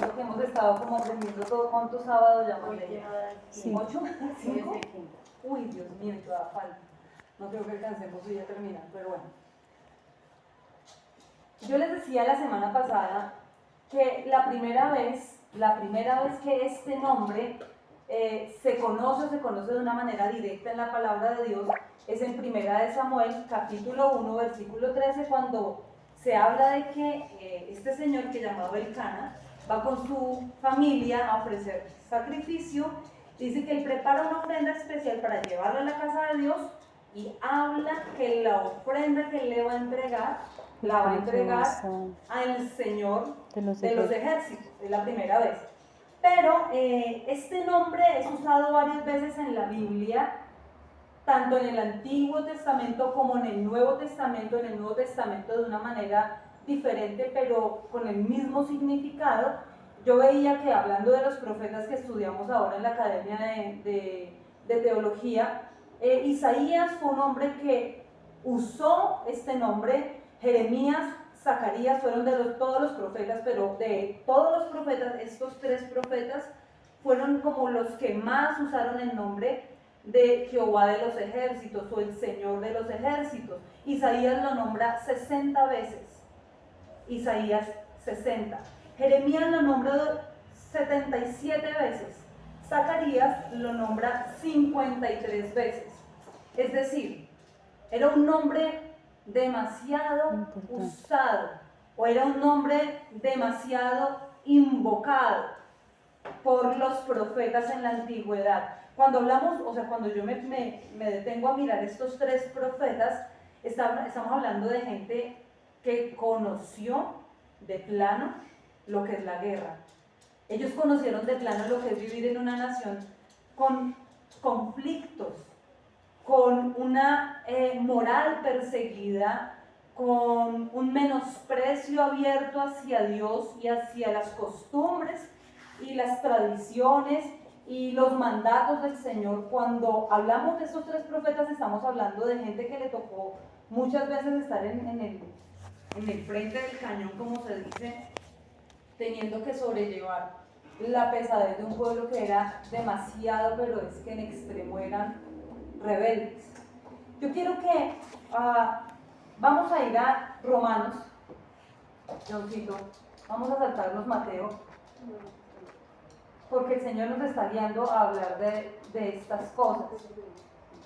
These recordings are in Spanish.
lo que hemos estado como aprendiendo todo. ¿Cuántos sábados ya mandé? Sí. ¿8? ¿5? Uy, Dios mío, todavía falta. No creo que alcancemos hoy a terminar, pero bueno. Yo les decía la semana pasada que la primera vez que este nombre se conoce de una manera directa en la palabra de Dios es en 1 de Samuel, capítulo 1, versículo 13, cuando se habla de que este señor que llamado Elcana va con su familia a ofrecer sacrificio. Dice que él prepara una ofrenda especial para llevarla a la casa de Dios y habla que la ofrenda que él le va a entregar la va a entregar al Señor de los ejércitos. Es la primera vez. Pero este nombre es usado varias veces en la Biblia, tanto en el Antiguo Testamento como en el Nuevo Testamento de una manera diferente, pero con el mismo significado. Yo veía que, hablando de los profetas que estudiamos ahora en la Academia de Teología, Isaías fue un hombre que usó este nombre. Jeremías, Zacarías fueron todos los profetas, pero de todos los profetas, estos 3 profetas fueron como los que más usaron el nombre de Jehová de los ejércitos o el Señor de los ejércitos. Isaías lo nombra 60 veces. Isaías 60. Jeremías lo nombra 77 veces. Zacarías lo nombra 53 veces. Es decir, era un nombre demasiado usado, o era un nombre demasiado invocado por los profetas en la antigüedad. Cuando hablamos, o sea, cuando yo me detengo a mirar estos 3 profetas, estamos hablando de gente que conoció de plano lo que es la guerra. Ellos conocieron de plano lo que es vivir en una nación con conflictos, con una moral perseguida, con un menosprecio abierto hacia Dios y hacia las costumbres y las tradiciones y los mandatos del Señor. Cuando hablamos de estos 3 profetas, estamos hablando de gente que le tocó muchas veces estar en el frente del cañón, como se dice, teniendo que sobrellevar la pesadez de un pueblo que era demasiado, pero es que en extremo eran rebeldes. Yo quiero que vamos a ir a Romanos. Johncito, vamos a saltarnos Mateo, porque el Señor nos está guiando a hablar de estas cosas.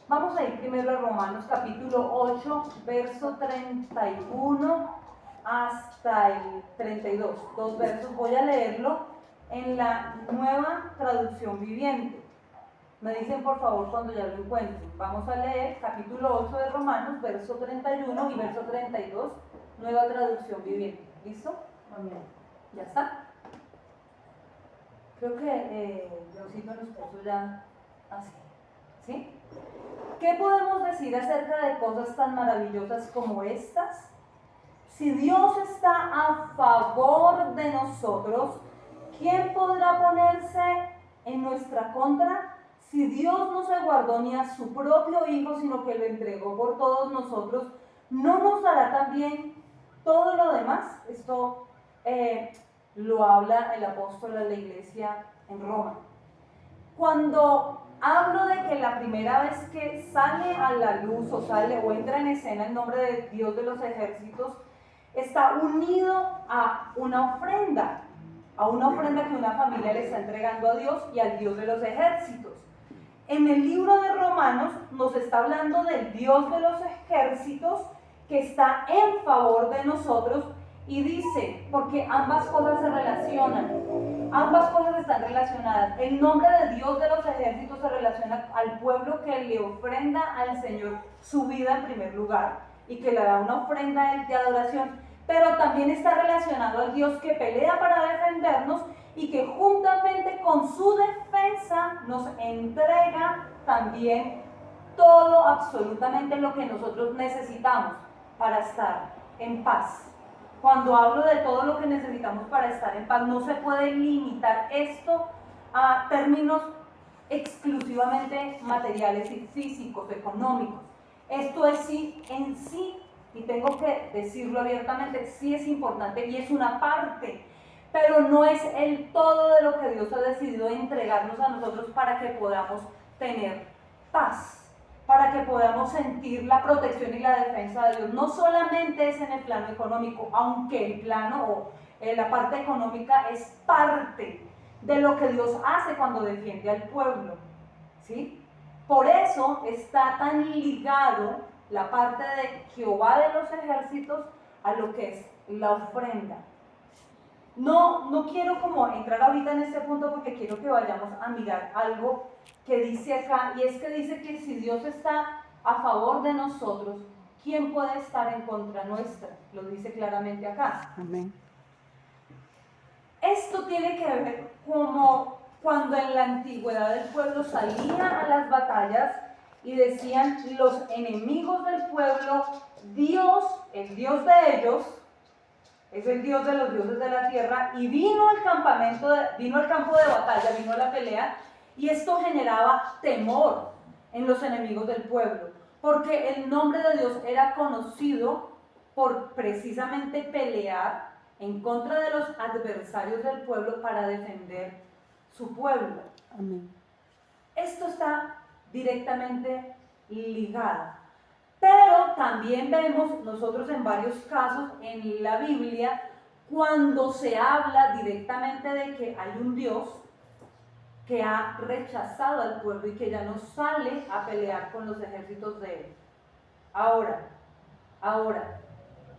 Vamos a ir primero a Romanos capítulo 8, verso 31 hasta el 32. 2 versos, voy a leerlo en la Nueva Traducción Viviente. Me dicen por favor cuando ya lo encuentren. Vamos a leer capítulo 8 de Romanos, verso 31 y verso 32, Nueva Traducción Viviente. ¿Listo? Amén. ¿Ya está? Creo que Diosito nos puso ya así. ¿Sí? ¿Qué podemos decir acerca de cosas tan maravillosas como estas? Si Dios está a favor de nosotros, ¿quién podrá ponerse en nuestra contra? Si Dios no se guardó ni a su propio Hijo, sino que lo entregó por todos nosotros, ¿no nos dará también todo lo demás? Esto lo habla el apóstol a la iglesia en Roma. Cuando hablo de que la primera vez que sale a la luz o entra en escena el nombre de Dios de los ejércitos, está unido a una ofrenda que una familia le está entregando a Dios y al Dios de los ejércitos. En el libro de Romanos nos está hablando del Dios de los ejércitos que está en favor de nosotros y dice, porque ambas cosas se relacionan, ambas cosas están relacionadas. El nombre de Dios de los ejércitos se relaciona al pueblo que le ofrenda al Señor su vida en primer lugar y que le da una ofrenda de adoración, pero también está relacionado al Dios que pelea para defendernos y que juntamente con su defensa nos entrega también todo, absolutamente lo que nosotros necesitamos para estar en paz. Cuando hablo de todo lo que necesitamos para estar en paz, no se puede limitar esto a términos exclusivamente materiales y físicos, económicos. Esto es sí en sí, y tengo que decirlo abiertamente, sí es importante y es una parte, pero no es el todo de lo que Dios ha decidido entregarnos a nosotros para que podamos tener paz, para que podamos sentir la protección y la defensa de Dios. No solamente es en el plano económico, aunque el plano o la parte económica es parte de lo que Dios hace cuando defiende al pueblo, ¿sí? Por eso está tan ligado la parte de Jehová de los ejércitos a lo que es la ofrenda. No quiero como entrar ahorita en este punto porque quiero que vayamos a mirar algo que dice acá, y es que dice que si Dios está a favor de nosotros, ¿quién puede estar en contra nuestra? Lo dice claramente acá. Amén. Esto tiene que ver como cuando en la antigüedad el pueblo salía a las batallas y decían los enemigos del pueblo, Dios, el Dios de ellos, es el Dios de los dioses de la tierra, y vino al campo de batalla, vino a la pelea, y esto generaba temor en los enemigos del pueblo, porque el nombre de Dios era conocido por precisamente pelear en contra de los adversarios del pueblo para defender su pueblo. Amén. Esto está directamente ligado. Pero también vemos nosotros en varios casos en la Biblia cuando se habla directamente de que hay un Dios que ha rechazado al pueblo y que ya no sale a pelear con los ejércitos de él. Ahora,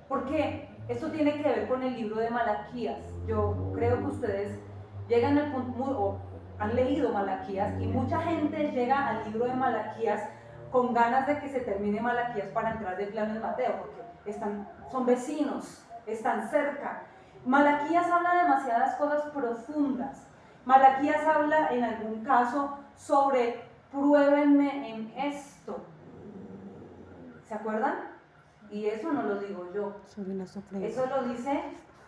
¿por qué? Esto tiene que ver con el libro de Malaquías. Yo creo que ustedes llegan al punto, o han leído Malaquías, y mucha gente llega al libro de Malaquías con ganas de que se termine Malaquías para entrar de plano en Mateo, porque son vecinos, están cerca. Malaquías habla demasiadas cosas profundas. Malaquías habla en algún caso sobre pruébenme en esto. ¿Se acuerdan? Y eso no lo digo yo, eso lo dice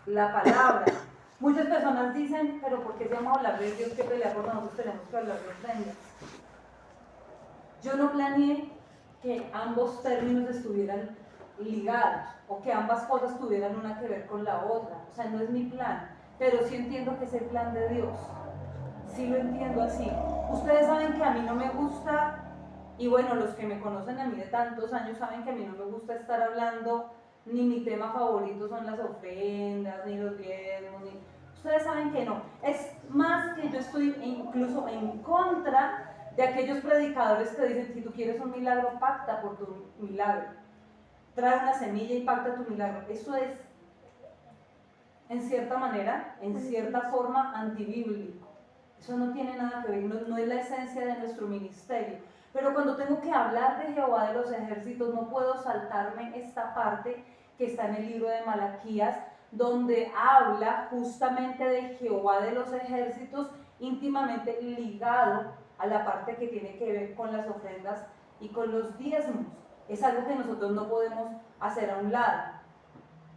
la palabra. Muchas personas dicen, pero ¿por qué si vamos a hablar de Dios que pelea por nosotros tenemos que hablar de ofrendas? Yo no planeé que ambos términos estuvieran ligados o que ambas cosas tuvieran una que ver con la otra. O sea, no es mi plan, pero sí entiendo que es el plan de Dios. Sí lo entiendo así. Ustedes saben que a mí no me gusta. Y bueno, los que me conocen a mí de tantos años saben que a mí no me gusta estar hablando, ni mi tema favorito son las ofrendas, ni los diezmos, ni... Ustedes saben que no. Es más que yo estoy incluso en contra de aquellos predicadores que dicen, si tú quieres un milagro, pacta por tu milagro. Trae una semilla y pacta tu milagro. Eso es, en cierta manera, en cierta forma, antibíblico. Eso no tiene nada que ver, no es la esencia de nuestro ministerio. Pero cuando tengo que hablar de Jehová de los ejércitos, no puedo saltarme esta parte que está en el libro de Malaquías, donde habla justamente de Jehová de los ejércitos, íntimamente ligado a la parte que tiene que ver con las ofrendas y con los diezmos. Es algo que nosotros no podemos hacer a un lado.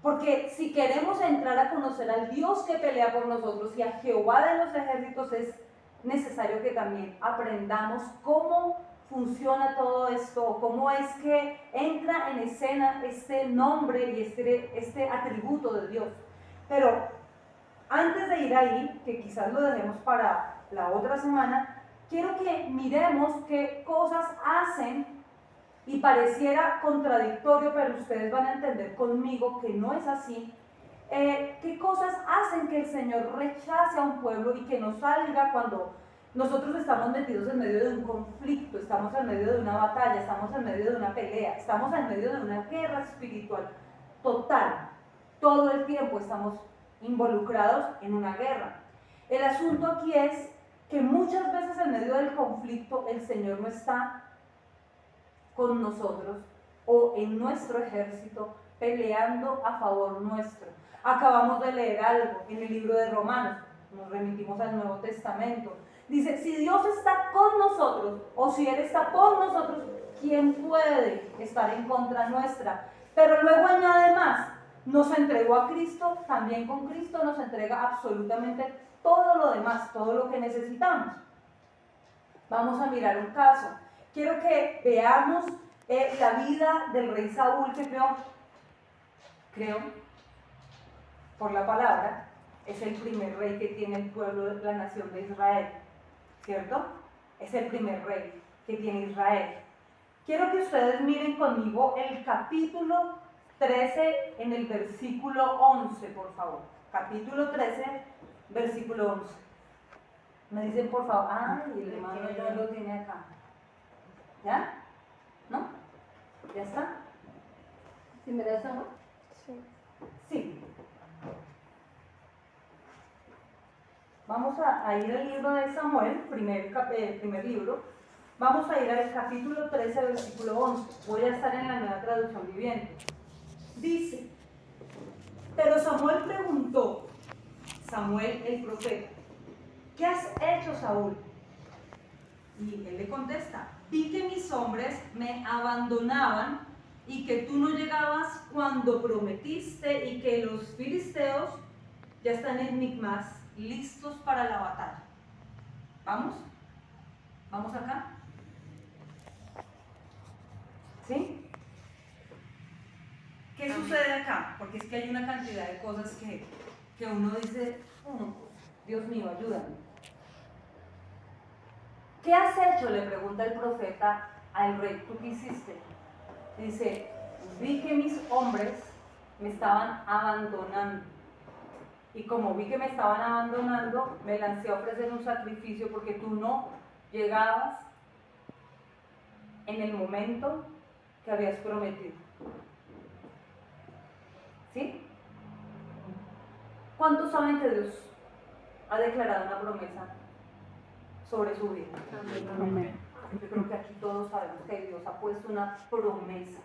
Porque si queremos entrar a conocer al Dios que pelea por nosotros y a Jehová de los ejércitos, es necesario que también aprendamos cómo funciona todo esto, cómo es que entra en escena este nombre y este atributo de Dios. Pero antes de ir ahí, que quizás lo dejemos para la otra semana, quiero que miremos qué cosas hacen, y pareciera contradictorio, pero ustedes van a entender conmigo que no es así. ¿Qué cosas hacen que el Señor rechace a un pueblo y que no salga cuando nosotros estamos metidos en medio de un conflicto, estamos en medio de una batalla, estamos en medio de una pelea, estamos en medio de una guerra espiritual total? Todo el tiempo estamos involucrados en una guerra. El asunto aquí es que muchas veces en medio del conflicto el Señor no está con nosotros o en nuestro ejército peleando a favor nuestro. Acabamos de leer algo en el libro de Romanos, nos remitimos al Nuevo Testamento. Dice, si Dios está con nosotros o si Él está por nosotros, ¿quién puede estar en contra nuestra? Pero luego añade más, nos entregó a Cristo, también con Cristo nos entrega absolutamente todo lo demás, todo lo que necesitamos. Vamos a mirar un caso. Quiero que veamos la vida del rey Saúl, que creo, por la palabra, es el primer rey que tiene el pueblo de la nación de Israel, ¿cierto? Es el primer rey que tiene Israel. Quiero que ustedes miren conmigo el capítulo 13 en el versículo 11, por favor. Capítulo 13, versículo 11. Me dicen, por favor, y el hermano ya lo tiene acá. ¿Ya? ¿No? ¿Ya está? ¿Sí me das agua? Sí. Vamos a ir al libro de Samuel, primer libro. Vamos a ir al capítulo 13, versículo 11. Voy a estar en la Nueva Traducción Viviente. Dice, pero Samuel preguntó, Samuel el profeta, ¿qué has hecho, Saúl? Y él le contesta, vi que mis hombres me abandonaban y que tú no llegabas cuando prometiste y que los filisteos ya están en Micmas listos para la batalla. ¿Vamos? ¿Vamos acá? ¿Sí? ¿Qué sucede acá? Porque es que hay una cantidad de cosas que uno dice, Dios mío, ayúdame. ¿Qué has hecho?, le pregunta el profeta al rey. ¿Tú qué hiciste? Dice, vi que mis hombres me estaban abandonando. Y como vi que me estaban abandonando, me lancé a ofrecer un sacrificio porque tú no llegabas en el momento que habías prometido. ¿Sí? ¿Cuántos saben que Dios ha declarado una promesa sobre su vida? Amén. Yo creo que aquí todos sabemos que Dios ha puesto una promesa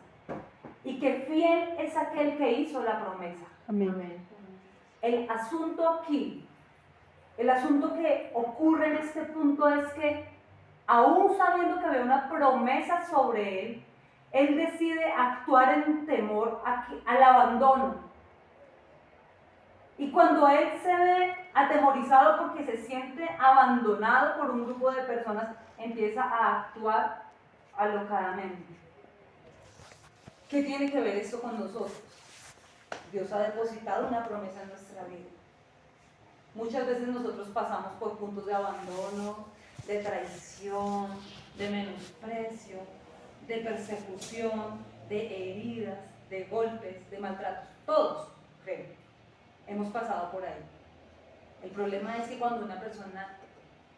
y que fiel es aquel que hizo la promesa. Amén. El asunto aquí, el asunto que ocurre en este punto es que aún sabiendo que había una promesa sobre él decide actuar en temor al abandono. Y cuando él se ve atemorizado porque se siente abandonado por un grupo de personas, empieza a actuar alocadamente. ¿Qué tiene que ver esto con nosotros? Dios ha depositado una promesa en nuestra vida. Muchas veces nosotros pasamos por puntos de abandono, de traición, de menosprecio, de persecución, de heridas, de golpes, de maltratos. Todos, creo, hemos pasado por ahí. El problema es que cuando una persona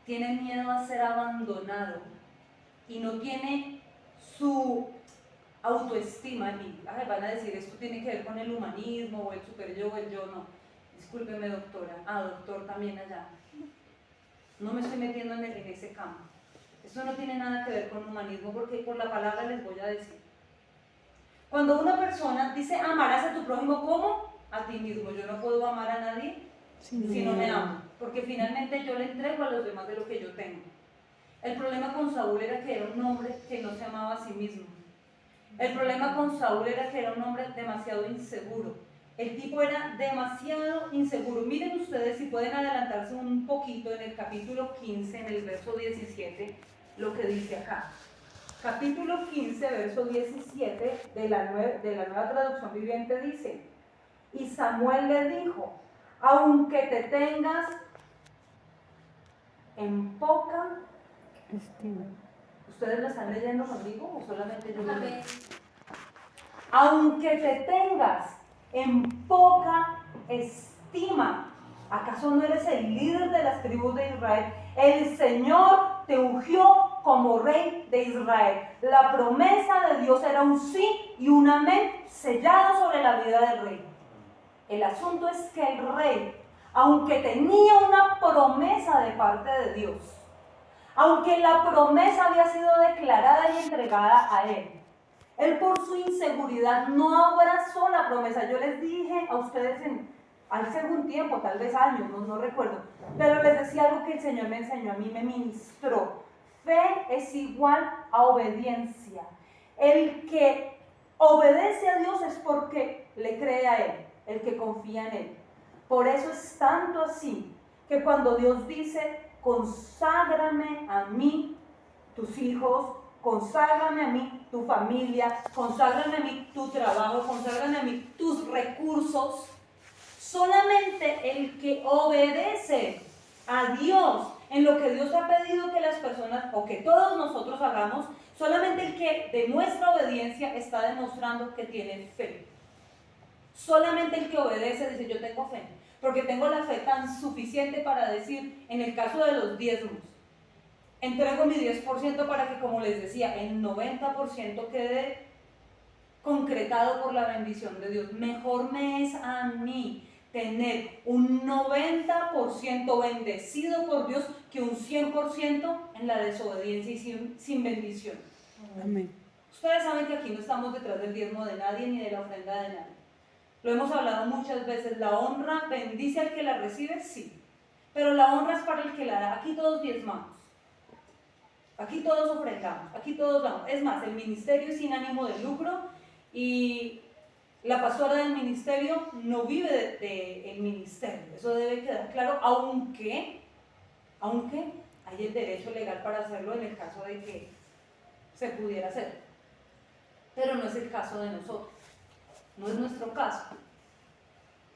tiene miedo a ser abandonado y no tiene su autoestima, y van a decir, esto tiene que ver con el humanismo o el super yo o el yo, no. Discúlpeme, doctora. Doctor también allá. No me estoy metiendo en ese campo. Esto no tiene nada que ver con humanismo porque por la palabra les voy a decir. Cuando una persona dice amarás a tu prójimo, ¿cómo? A ti mismo. Yo no puedo amar a nadie si no me amo, porque finalmente yo le entrego a los demás de lo que yo tengo. El problema con Saúl era que era un hombre que no se amaba a sí mismo. El problema con Saúl era que era un hombre demasiado inseguro. El tipo era demasiado inseguro. Miren ustedes, si pueden adelantarse un poquito en el capítulo 15, en el verso 17, lo que dice acá. Capítulo 15, verso 17 de la Nueva Traducción Viviente dice, y Samuel le dijo, aunque te tengas en poca estima. ¿Ustedes lo están leyendo conmigo o solamente yo lo leo? Aunque te tengas en poca estima, ¿acaso no eres el líder de las tribus de Israel? El Señor te ungió como rey de Israel. La promesa de Dios era un sí y un amén sellado sobre la vida del rey. El asunto es que el rey, aunque tenía una promesa de parte de Dios, aunque la promesa había sido declarada y entregada a él por su inseguridad no abrazó la promesa. Yo les dije a ustedes hace algún tiempo, tal vez años, no recuerdo, pero les decía algo que el Señor me enseñó, a mí me ministró. Fe es igual a obediencia. El que obedece a Dios es porque le cree a Él, el que confía en Él. Por eso es tanto así que cuando Dios dice, conságrame a mí tus hijos, conságrame a mí tu familia, conságrame a mí tu trabajo, conságrame a mí tus recursos, Solamente el que obedece a Dios en lo que Dios ha pedido que las personas o que todos nosotros hagamos, solamente el que demuestra obediencia está demostrando que tiene fe. Solamente el que obedece dice: yo tengo fe, porque tengo la fe tan suficiente para decir, en el caso de los diezmos, entrego mi 10% para que, como les decía, el 90% quede concretado por la bendición de Dios. Mejor me es a mí tener un 90% bendecido por Dios que un 100% en la desobediencia y sin bendición. Amén. Ustedes saben que aquí no estamos detrás del diezmo de nadie ni de la ofrenda de nadie. Lo hemos hablado muchas veces. La honra bendice al que la recibe, sí, pero la honra es para el que la da. Aquí todos diezmamos, aquí todos ofrendamos, aquí todos damos. Es más, el ministerio es sin ánimo de lucro y la pastora del ministerio no vive del ministerio. Eso debe quedar claro, aunque hay el derecho legal para hacerlo en el caso de que se pudiera hacer. Pero no es el caso de nosotros, no es nuestro caso.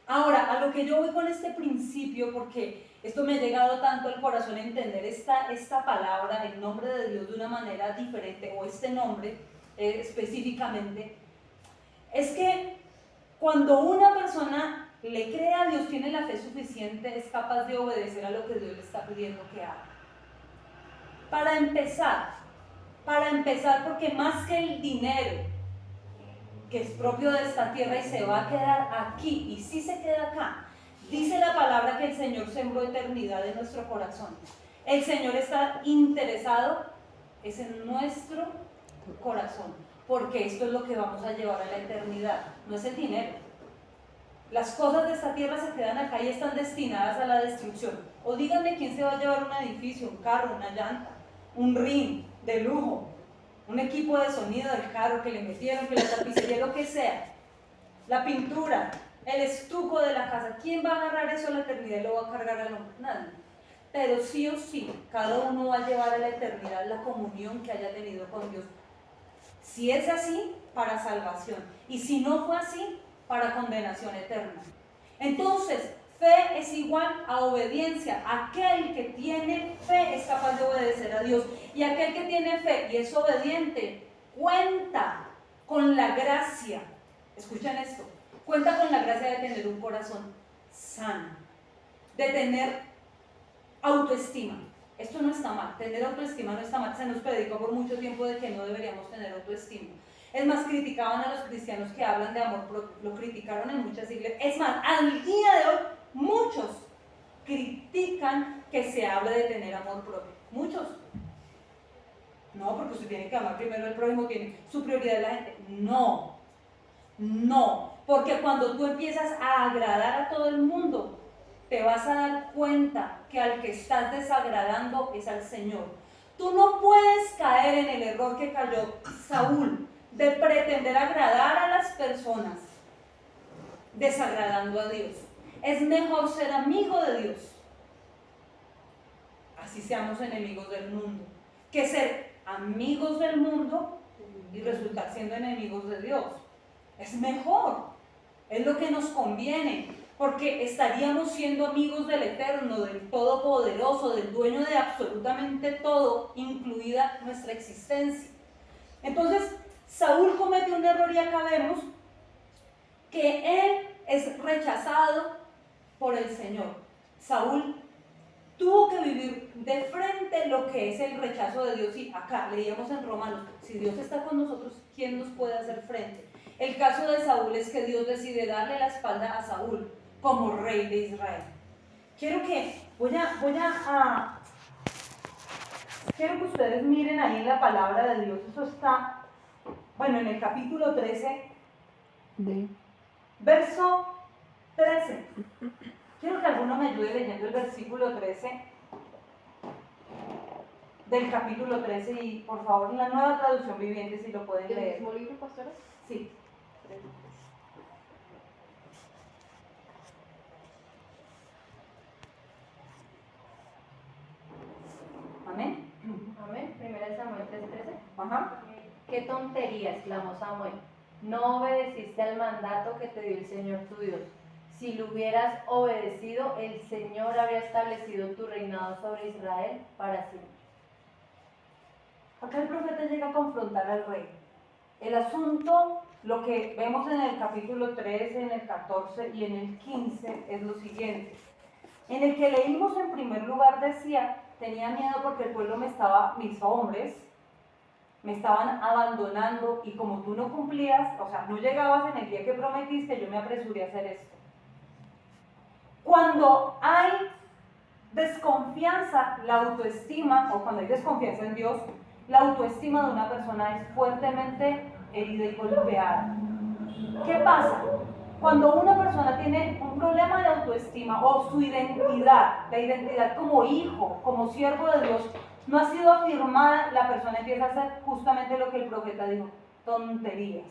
Ahora, a lo que yo voy con este principio, porque esto me ha llegado tanto al corazón a entender esta palabra, el nombre de Dios, de una manera diferente, o este nombre específicamente, es que cuando una persona le cree a Dios, tiene la fe suficiente, es capaz de obedecer a lo que Dios le está pidiendo que haga. Para empezar, porque más que el dinero, que es propio de esta tierra y se va a quedar aquí, y si se queda acá, dice la palabra que el Señor sembró eternidad en nuestro corazón. El Señor está interesado es en nuestro corazón, porque esto es lo que vamos a llevar a la eternidad, no es el dinero. Las cosas de esta tierra se quedan acá y están destinadas a la destrucción. O díganme quién se va a llevar un edificio, un carro, una llanta, un ring de lujo, un equipo de sonido del carro que le metieron, que la tapicería, lo que sea, la pintura, el estuco de la casa. ¿Quién va a agarrar eso a la eternidad y lo va a cargar al hombre? Nadie. Pero sí o sí, cada uno va a llevar a la eternidad la comunión que haya tenido con Dios. Si es así, para salvación. Y si no fue así, para condenación eterna. Entonces, fe es igual a obediencia. Aquel que tiene fe es capaz de obedecer a Dios. Y aquel que tiene fe y es obediente, cuenta con la gracia. Escuchen esto. Cuenta con la gracia de tener un corazón sano, de tener autoestima. Esto no está mal, tener autoestima no está mal. Se nos predicó por mucho tiempo de que no deberíamos tener autoestima. Es más, criticaban a los cristianos que hablan de amor propio, lo criticaron en muchas iglesias. Es más, al día de hoy, muchos critican que se hable de tener amor propio. Muchos. No, porque usted tiene que amar primero al prójimo, tiene su prioridad de la gente. No, porque cuando tú empiezas a agradar a todo el mundo, te vas a dar cuenta que al que estás desagradando es al Señor. Tú no puedes caer en el error que cayó Saúl, de pretender agradar a las personas desagradando a Dios. Es mejor ser amigo de Dios, así seamos enemigos del mundo, que ser amigos del mundo y resultar siendo enemigos de Dios. Es mejor, es lo que nos conviene, porque estaríamos siendo amigos del Eterno, del Todopoderoso, del dueño de absolutamente todo, incluida nuestra existencia. Entonces, Saúl comete un error y acá vemos que él es rechazado por el Señor. Saúl tuvo que vivir de frente lo que es el rechazo de Dios. Y acá leíamos en Romanos, si Dios está con nosotros, ¿quién nos puede hacer frente? El caso de Saúl es que Dios decide darle la espalda a Saúl como rey de Israel. Quiero que ustedes miren ahí en la palabra de Dios. Eso está, bueno, en el capítulo 13, verso 13. Quiero que alguno me ayude leyendo el versículo 13 del capítulo 13 y por favor la Nueva Traducción Viviente, si lo pueden leer. ¿El mismo libro, pastora? Sí. Amén. Amén. Primera de Samuel 3:13. Ajá. Qué tontería, exclamó Samuel. No obedeciste al mandato que te dio el Señor tu Dios. Si lo hubieras obedecido, el Señor habría establecido tu reinado sobre Israel para siempre. Acá el profeta llega a confrontar al rey. El asunto, lo que vemos en el capítulo 13, en el 14 y en el 15 es lo siguiente. En el que leímos en primer lugar decía, tenía miedo porque el pueblo mis hombres me estaban abandonando y como tú no cumplías, o sea, no llegabas en el día que prometiste, yo me apresuré a hacer esto. Cuando hay desconfianza, la autoestima, o cuando hay desconfianza en Dios, la autoestima de una persona es fuertemente herida y golpeada. ¿Qué pasa? Cuando una persona tiene un problema de autoestima o su identidad, la identidad como hijo, como siervo de Dios, no ha sido afirmada, la persona empieza a hacer justamente lo que el profeta dijo, tonterías.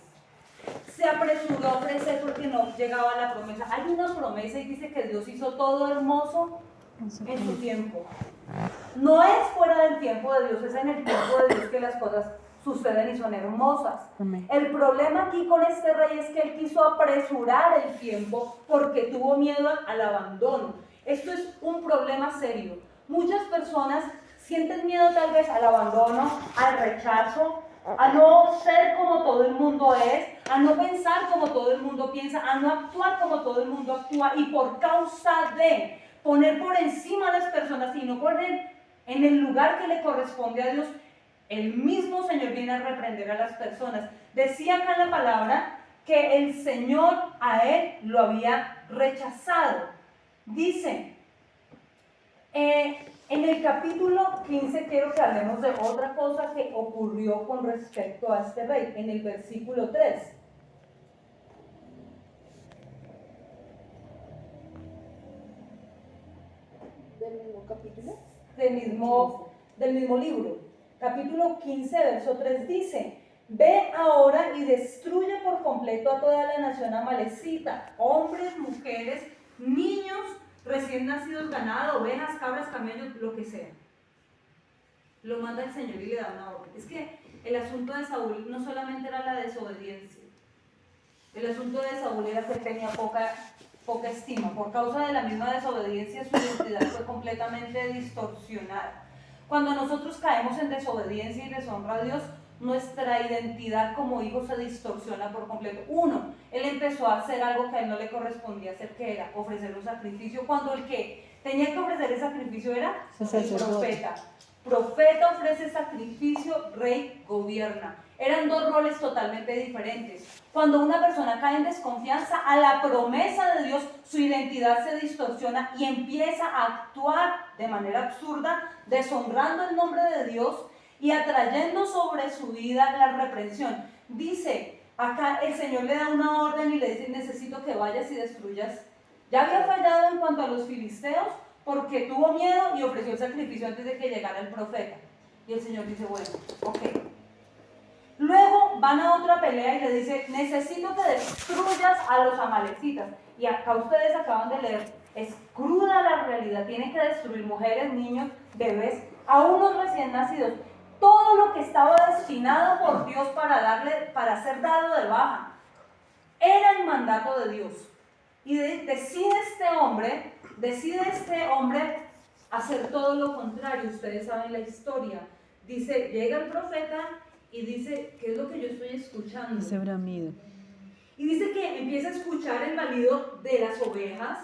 Se apresuró a ofrecer porque no llegaba a la promesa. Hay una promesa y dice que Dios hizo todo hermoso en su tiempo. No es fuera del tiempo de Dios, es en el tiempo de Dios que las cosas suceden y son hermosas. Amén. El problema aquí con este rey es que él quiso apresurar el tiempo porque tuvo miedo al abandono. Esto es un problema serio. Muchas personas sienten miedo tal vez al abandono, al rechazo, a no ser como todo el mundo es, a no pensar como todo el mundo piensa, a no actuar como todo el mundo actúa, y por causa de poner por encima a las personas y no poner en el lugar que le corresponde a Dios, el mismo Señor viene a reprender a las personas. Decía acá en la palabra que el Señor a él lo había rechazado. Dice, en el capítulo 15 quiero que hablemos de otra cosa que ocurrió con respecto a este rey, en el versículo 3. ¿Del mismo capítulo? Del mismo libro. Capítulo 15, verso 3 dice, ve ahora y destruye por completo a toda la nación amalecita, hombres, mujeres, niños, recién nacidos, ganado, ovejas, cabras, camellos, lo que sea. Lo manda el Señor y le da una orden. Es que el asunto de Saúl no solamente era la desobediencia, el asunto de Saúl era que tenía poca estima. Por causa de la misma desobediencia, su identidad fue completamente distorsionada. Cuando nosotros caemos en desobediencia y deshonra a Dios, nuestra identidad como hijos se distorsiona por completo. Uno, él empezó a hacer algo que a él no le correspondía hacer, que era ofrecer un sacrificio, cuando el que tenía que ofrecer el sacrificio era el profeta. Profeta ofrece sacrificio, rey gobierna. Eran dos roles totalmente diferentes. Cuando una persona cae en desconfianza a la promesa de Dios, su identidad se distorsiona y empieza a actuar de manera absurda, deshonrando el nombre de Dios y atrayendo sobre su vida la reprensión. Dice, acá el Señor le da una orden y le dice, necesito que vayas y destruyas. Ya había fallado en cuanto a los filisteos porque tuvo miedo y ofreció el sacrificio antes de que llegara el profeta. Y el Señor dice, bueno, ok. Luego van a otra pelea y le dice, necesito que destruyas a los amalecitas. Y acá ustedes acaban de leer, es cruda la realidad, tienen que destruir mujeres, niños, bebés, a unos recién nacidos. Todo lo que estaba destinado por Dios para ser dado de baja, era el mandato de Dios. Y decide este hombre hacer todo lo contrario. Ustedes saben la historia. Dice, llega el profeta y dice, ¿qué es lo que yo estoy escuchando? Ese bramido. Y dice que empieza a escuchar el balido de las ovejas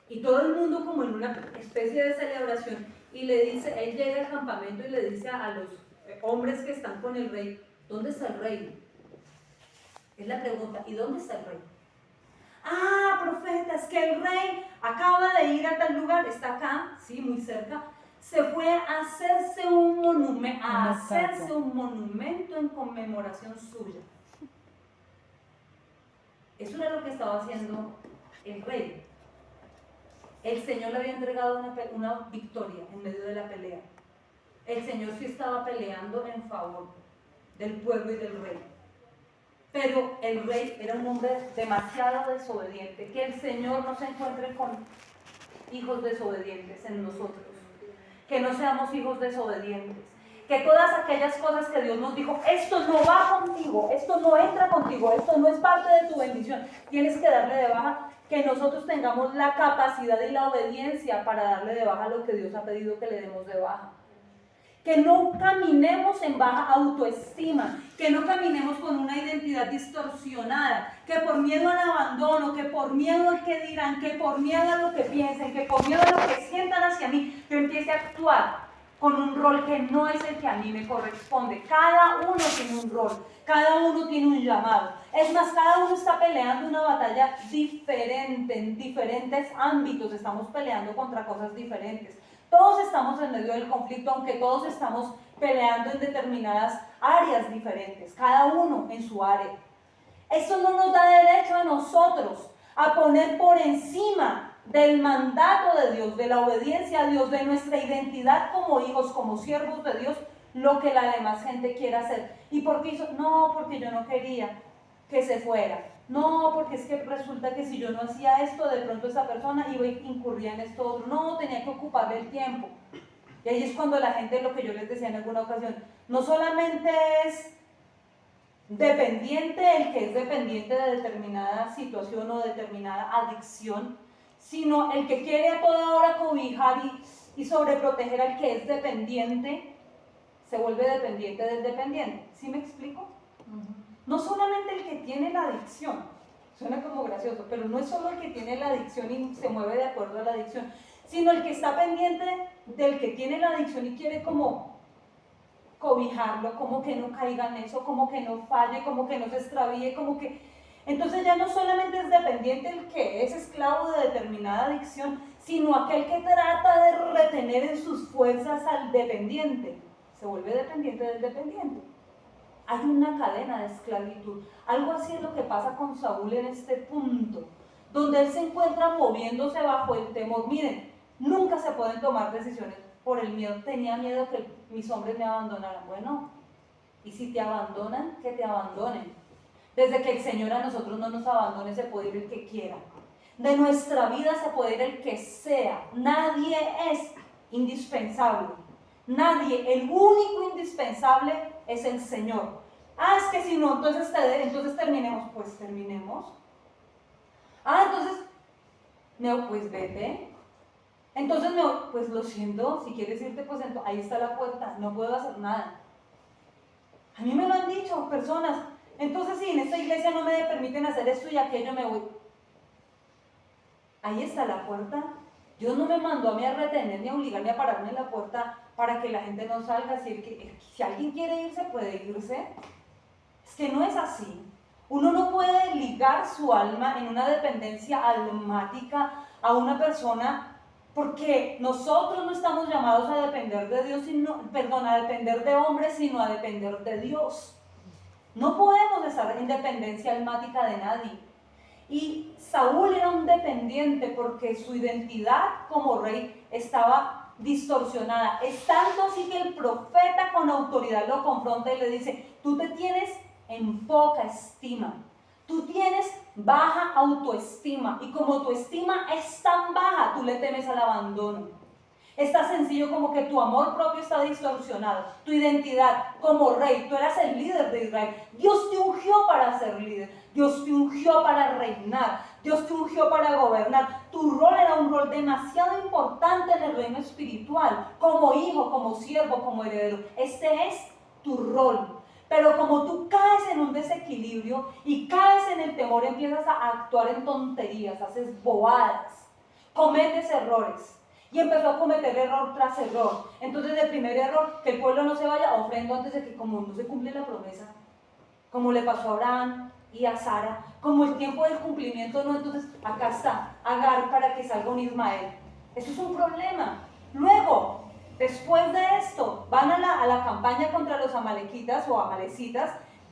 y todo el mundo como en una especie de celebración. Y le dice, él llega al campamento y le dice a los hombres que están con el rey, ¿dónde está el rey? Es la pregunta, ¿y dónde está el rey? Ah, profeta, es que el rey acaba de ir a tal lugar, está acá, sí, muy cerca. Se fue a hacerse un monumento en conmemoración suya. Eso era lo que estaba haciendo el rey. El Señor le había entregado una victoria en medio de la pelea. El Señor sí estaba peleando en favor del pueblo y del rey. Pero el rey era un hombre demasiado desobediente. Que el Señor no se encuentre con hijos desobedientes en nosotros. Que no seamos hijos desobedientes. que todas aquellas cosas que Dios nos dijo, esto no va contigo, esto no entra contigo, esto no es parte de tu bendición, tienes que darle de baja, que nosotros tengamos la capacidad y la obediencia para darle de baja lo que Dios ha pedido que le demos de baja. Que no caminemos en baja autoestima, que no caminemos con una identidad distorsionada, que por miedo al abandono, que por miedo al que dirán, que por miedo a lo que piensen, que por miedo a lo que sientan hacia mí, yo empiece a actuar con un rol que no es el que a mí me corresponde. Cada uno tiene un rol, cada uno tiene un llamado. Es más, cada uno está peleando una batalla diferente, en diferentes ámbitos, estamos peleando contra cosas diferentes. Todos estamos en medio del conflicto, aunque todos estamos peleando en determinadas áreas diferentes, cada uno en su área. Eso no nos da derecho a nosotros a poner por encima del mandato de Dios, de la obediencia a Dios, de nuestra identidad como hijos, como siervos de Dios, lo que la demás gente quiera hacer. ¿Y por qué hizo? No, porque yo no quería que se fuera. No, porque es que resulta que si yo no hacía esto, de pronto esa persona iba a incurrir en esto otro. No, tenía que ocuparle el tiempo. Y ahí es cuando la gente, lo que yo les decía en alguna ocasión, no solamente es dependiente el que es dependiente de determinada situación o determinada adicción, sino el que quiere a toda hora cobijar y sobreproteger al que es dependiente, se vuelve dependiente del dependiente. ¿Sí me explico? No solamente el que tiene la adicción, suena como gracioso, pero no es solo el que tiene la adicción y se mueve de acuerdo a la adicción, sino el que está pendiente del que tiene la adicción y quiere como cobijarlo, como que no caiga en eso, como que no falle, como que no se extravíe, como que... Entonces ya no solamente es dependiente el que es esclavo de determinada adicción, sino aquel que trata de retener en sus fuerzas al dependiente, se vuelve dependiente del dependiente. Hay una cadena de esclavitud. Algo así es lo que pasa con Saúl en este punto, donde él se encuentra moviéndose bajo el temor. Miren, nunca se pueden tomar decisiones por el miedo. Tenía miedo que mis hombres me abandonaran. Bueno, y si te abandonan, que te abandonen. Desde que el Señor a nosotros no nos abandone, se puede ir el que quiera. De nuestra vida se puede ir el que sea. Nadie es indispensable. Nadie. El único indispensable es el Señor. Ah, es que si no, entonces terminemos. Pues terminemos. Ah, entonces, no, pues vete. Entonces, no, pues lo siento, si quieres irte, pues ahí está la puerta, no puedo hacer nada. A mí me lo han dicho personas. Entonces, si en esta iglesia no me permiten hacer esto y aquello, me voy. Ahí está la puerta. Dios no me mandó a mí a retener ni a obligarme a pararme en la puerta para que la gente no salga. Si alguien quiere irse, puede irse. Es que no es así. Uno no puede ligar su alma en una dependencia almática a una persona, porque nosotros no estamos llamados a depender de Dios, a depender de hombres, sino a depender de Dios. No podemos estar en dependencia almática de nadie. Y Saúl era un dependiente porque su identidad como rey estaba distorsionada. Es tanto así que el profeta con autoridad lo confronta y le dice: tú te tienes en poca estima, tú tienes baja autoestima, y como tu estima es tan baja, tú le temes al abandono. Es tan sencillo como que tu amor propio está distorsionado, tu identidad como rey, tú eras el líder de Israel, Dios te ungió para ser líder, Dios te ungió para reinar, Dios te ungió para gobernar. Tu rol era un rol demasiado importante en el reino espiritual, como hijo, como siervo, como heredero. Este es tu rol. Pero como tú caes en un desequilibrio y caes en el temor, empiezas a actuar en tonterías, haces bobadas, cometes errores. Y empezó a cometer error tras error. Entonces el primer error, que el pueblo no se vaya, ofrendo antes de que, como no se cumple la promesa, como le pasó a Abraham y a Sara, como el tiempo del cumplimiento no, entonces acá está Agar para que salga un Ismael. Eso es un problema. Luego, después de esto, van a la campaña contra los amalequitas o amalecitas,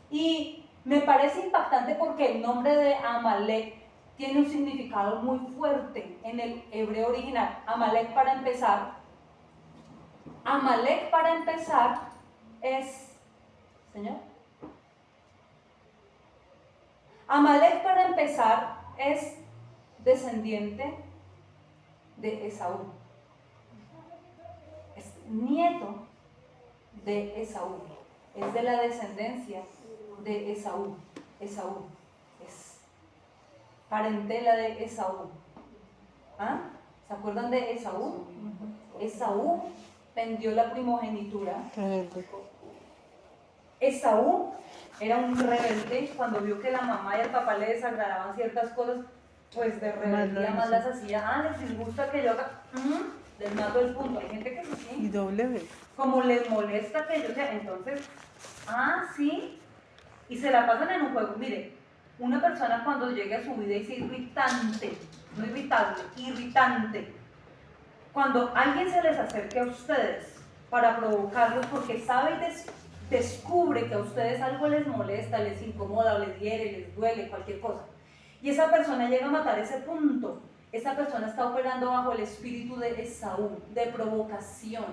y me parece impactante porque el nombre de Amalek tiene un significado muy fuerte en el hebreo original. Amalek para empezar es, ¿señor? Amalek para empezar es descendiente de Esaú. Es nieto de Esaú. Es de la descendencia de Esaú. Esaú es parentela de Esaú. ¿Ah? ¿Se acuerdan de Esaú? Esaú vendió la primogenitura. Esaú era un rebelde. Cuando vio que la mamá y el papá le desagradaban ciertas cosas, pues de rebeldía más las hacía. Les disgusta que yo haga, les mato el punto. Hay gente que es así. Y doble vez. Como les molesta que yo sea, entonces, sí, y se la pasan en un juego. Mire, una persona cuando llegue a su vida y sea irritante, no irritable, irritante, cuando alguien se les acerque a ustedes para provocarlos porque sabe y descubre que a ustedes algo les molesta, les incomoda, o les hiere, les duele, cualquier cosa, y esa persona llega a matar ese punto, esa persona está operando bajo el espíritu de Esaú, de provocación,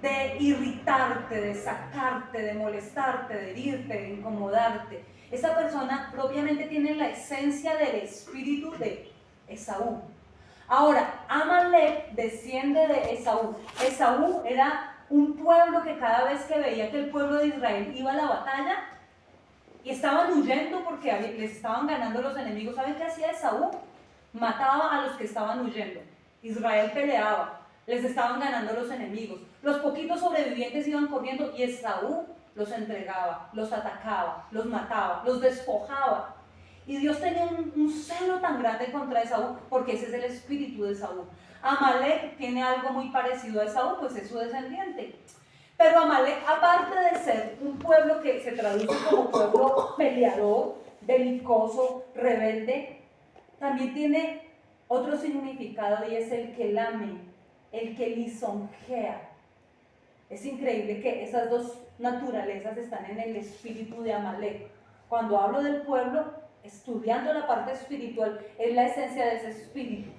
de irritarte, de sacarte, de molestarte, de herirte, de incomodarte. Esa persona propiamente tiene la esencia del espíritu de Esaú. Ahora, Amalek desciende de Esaú. Esaú era un pueblo que cada vez que veía que el pueblo de Israel iba a la batalla y estaban huyendo porque les estaban ganando los enemigos, ¿saben qué hacía Esaú? Mataba a los que estaban huyendo. Israel peleaba, les estaban ganando los enemigos. Los poquitos sobrevivientes iban corriendo y Esaú los entregaba, los atacaba, los mataba, los despojaba. Y Dios tenía un celo tan grande contra Esaú, porque ese es el espíritu de Esaú. Amalek tiene algo muy parecido a Esaú, pues es su descendiente. Pero Amalek, aparte de ser un pueblo que se traduce como pueblo peleador, belicoso, rebelde, también tiene otro significado y es el que lame, el que lisonjea. Es increíble que esas dos naturalezas están en el espíritu de Amalek. Cuando hablo del pueblo, estudiando la parte espiritual, es la esencia de ese espíritu.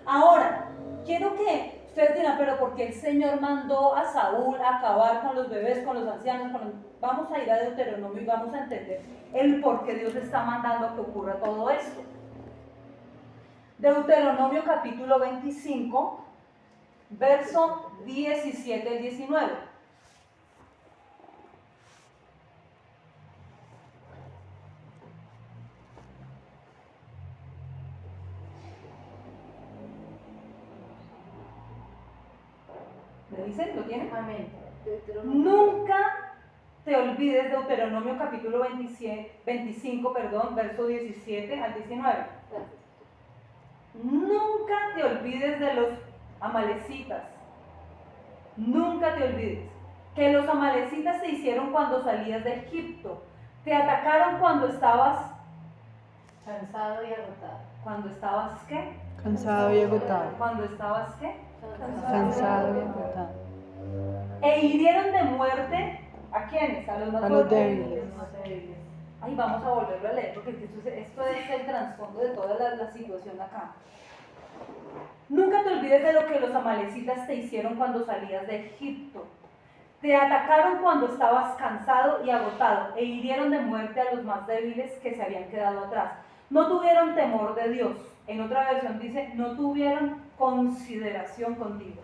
Ahora, quiero que ustedes digan, pero ¿por qué el Señor mandó a Saúl a acabar con los bebés, con los ancianos? Vamos a ir a Deuteronomio y vamos a entender el por qué Dios está mandando que ocurra todo esto. Deuteronomio capítulo 25, verso 17 y 19. ¿Me dicen? ¿Lo tienen? Amén. Nunca te olvides, Deuteronomio capítulo 25, verso 17 al 19. Nunca te olvides de los amalecitas. Nunca te olvides que los amalecitas te hicieron cuando salías de Egipto. Te atacaron cuando estabas Cansado y agotado. ¿Cuando estabas qué? Cansado y agotado. ¿Cuando estabas qué? Cansado y agotado. E hirieron de muerte ¿a quiénes? A los más A los fuertes. débiles. Los más débiles. Ay, vamos a volverlo a leer porque esto es el trasfondo de toda la situación acá. Nunca te olvides de lo que los amalecitas te hicieron cuando salías de Egipto. Te atacaron cuando estabas cansado y agotado e hirieron de muerte a los más débiles que se habían quedado atrás. No tuvieron temor de Dios. En otra versión dice, no tuvieron consideración contigo.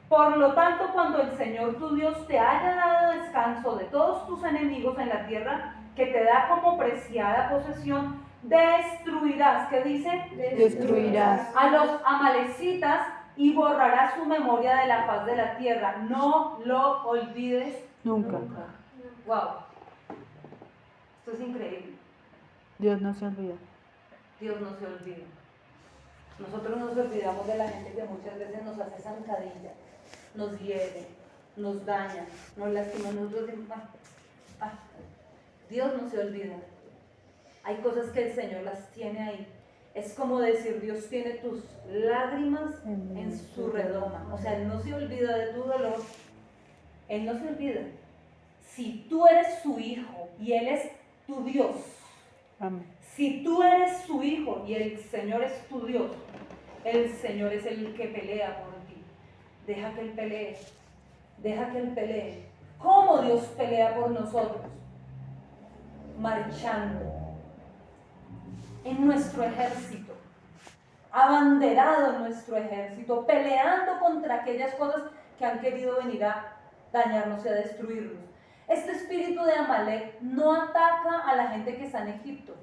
Por lo tanto, cuando el Señor tu Dios te haya dado descanso de todos tus enemigos en la tierra que te da como preciada posesión, destruirás, ¿qué dice? Destruirás A los amalecitas y borrarás su memoria de la faz de la tierra. No lo olvides nunca. Wow. Esto es increíble. Dios no se olvida. Dios no se olvida. Nosotros nos olvidamos de la gente que muchas veces nos hace zancadilla, nos hiere, nos daña, nos lastima. Nosotros decimos, Dios no se olvida. Hay cosas que el Señor las tiene ahí. Es como decir, Dios tiene tus lágrimas en su redoma. O sea, Él no se olvida de tu dolor. Él no se olvida. Si tú eres su hijo y Él es tu Dios, Amén. si tú eres su hijo y el Señor es tu Dios, el Señor es el que pelea por ti. Deja que Él pelee. Deja que Él pelee. ¿Cómo Dios pelea por nosotros? Marchando en nuestro ejército, abanderado en nuestro ejército, peleando contra aquellas cosas que han querido venir a dañarnos y a destruirnos. Este espíritu de Amalek no ataca a la gente que está en Egipto.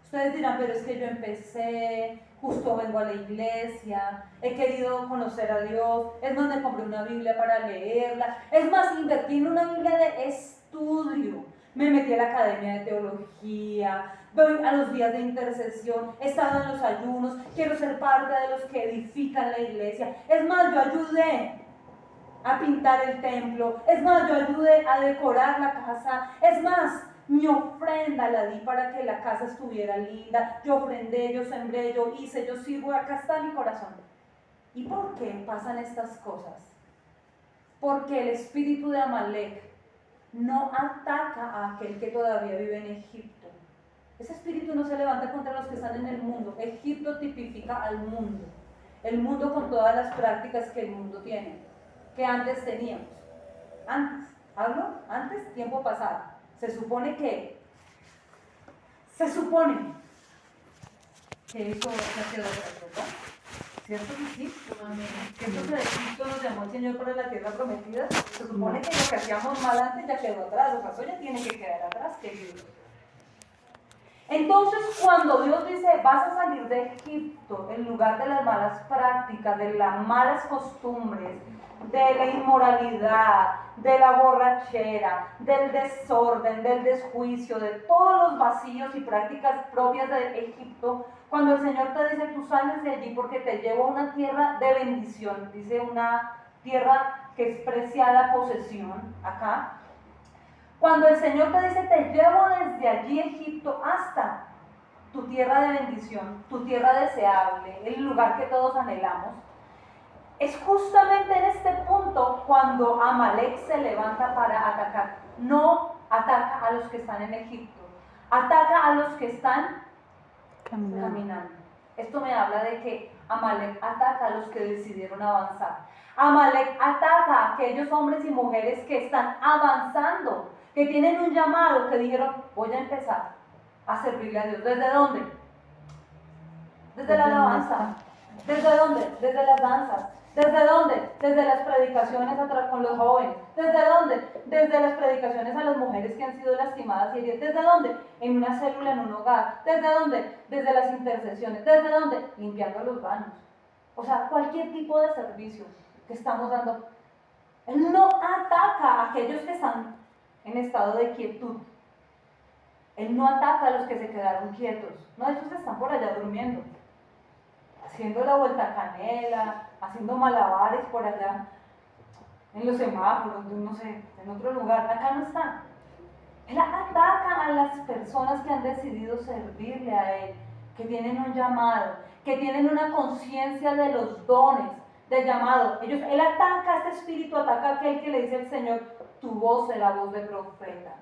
Ustedes dirán, pero es que yo empecé, justo vengo a la iglesia, he querido conocer a Dios, es más, me compré una Biblia para leerla, es más, invertí en una Biblia de estudio, me metí a la academia de teología, voy a los días de intercesión, he estado en los ayunos, quiero ser parte de los que edifican la iglesia, es más, yo ayudé a pintar el templo, es más, yo ayudé a decorar la casa, es más, mi ofrenda la di para que la casa estuviera linda, yo ofrendé, yo sembré, yo hice, yo sirvo, acá está mi corazón. ¿Y por qué pasan estas cosas? Porque el espíritu de Amalek no ataca a aquel que todavía vive en Egipto. Ese espíritu no se levanta contra los que están en el mundo. Egipto tipifica al mundo, el mundo con todas las prácticas que el mundo tiene, que antes teníamos. Antes, tiempo pasado. Se supone que eso ya quedó atrás, ¿verdad? ¿Cierto que sí? ¿Cierto que de Egipto nos llamó el Señor para la tierra prometida? Se supone que lo que hacíamos mal antes ya quedó atrás, o sea, eso ya tiene que quedar atrás, queridos. Entonces, cuando Dios dice, vas a salir de Egipto en lugar de las malas prácticas, de las malas costumbres, de la inmoralidad, de la borrachera, del desorden, del desjuicio, de todos los vacíos y prácticas propias de Egipto, cuando el Señor te dice, tú sales de allí porque te llevo a una tierra de bendición, dice una tierra que es preciada posesión acá. Cuando el Señor te dice, te llevo desde allí Egipto hasta tu tierra de bendición, tu tierra deseable, el lugar que todos anhelamos, es justamente en este punto cuando Amalek se levanta para atacar. No ataca a los que están en Egipto, ataca a los que están caminando. Esto me habla de que Amalek ataca a los que decidieron avanzar. Amalek ataca a aquellos hombres y mujeres que están avanzando, que tienen un llamado, que dijeron, voy a empezar a servirle a Dios. ¿Desde dónde? Desde la alabanza. ¿Desde dónde? Desde las danzas. ¿Desde dónde? Desde las predicaciones con los jóvenes. ¿Desde dónde? Desde las predicaciones a las mujeres que han sido lastimadas y heridas. ¿Desde dónde? En una célula, en un hogar. ¿Desde dónde? Desde las intercesiones. ¿Desde dónde? Limpiando los baños. O sea, cualquier tipo de servicio que estamos dando. Él no ataca a aquellos que están en estado de quietud. Él no ataca a los que se quedaron quietos. No, esos están por allá durmiendo, haciendo la vuelta a canela, haciendo malabares por allá, en los semáforos, no sé, en otro lugar. Acá no están. Él ataca a las personas que han decidido servirle a Él, que tienen un llamado, que tienen una conciencia de los dones, del llamado. Él ataca a este espíritu, ataca a aquel que le dice al Señor, tu voz será voz de profeta.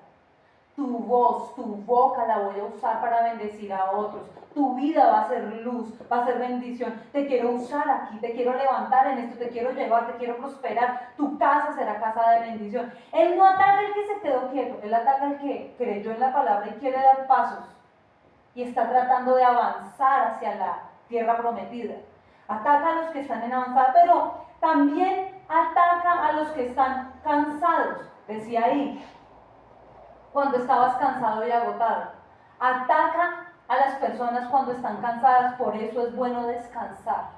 Tu voz, tu boca la voy a usar para bendecir a otros. Tu vida va a ser luz, va a ser bendición. Te quiero usar aquí, te quiero levantar en esto, te quiero llevar, te quiero prosperar. Tu casa será casa de bendición. Él no ataca al que se quedó quieto, él ataca al que creyó en la palabra y quiere dar pasos. Y está tratando de avanzar hacia la tierra prometida. Ataca a los que están en avanzada, pero también ataca a los que están cansados. Decía ahí, cuando estabas cansado y agotado. Ataca a las personas cuando están cansadas, por eso es bueno descansar.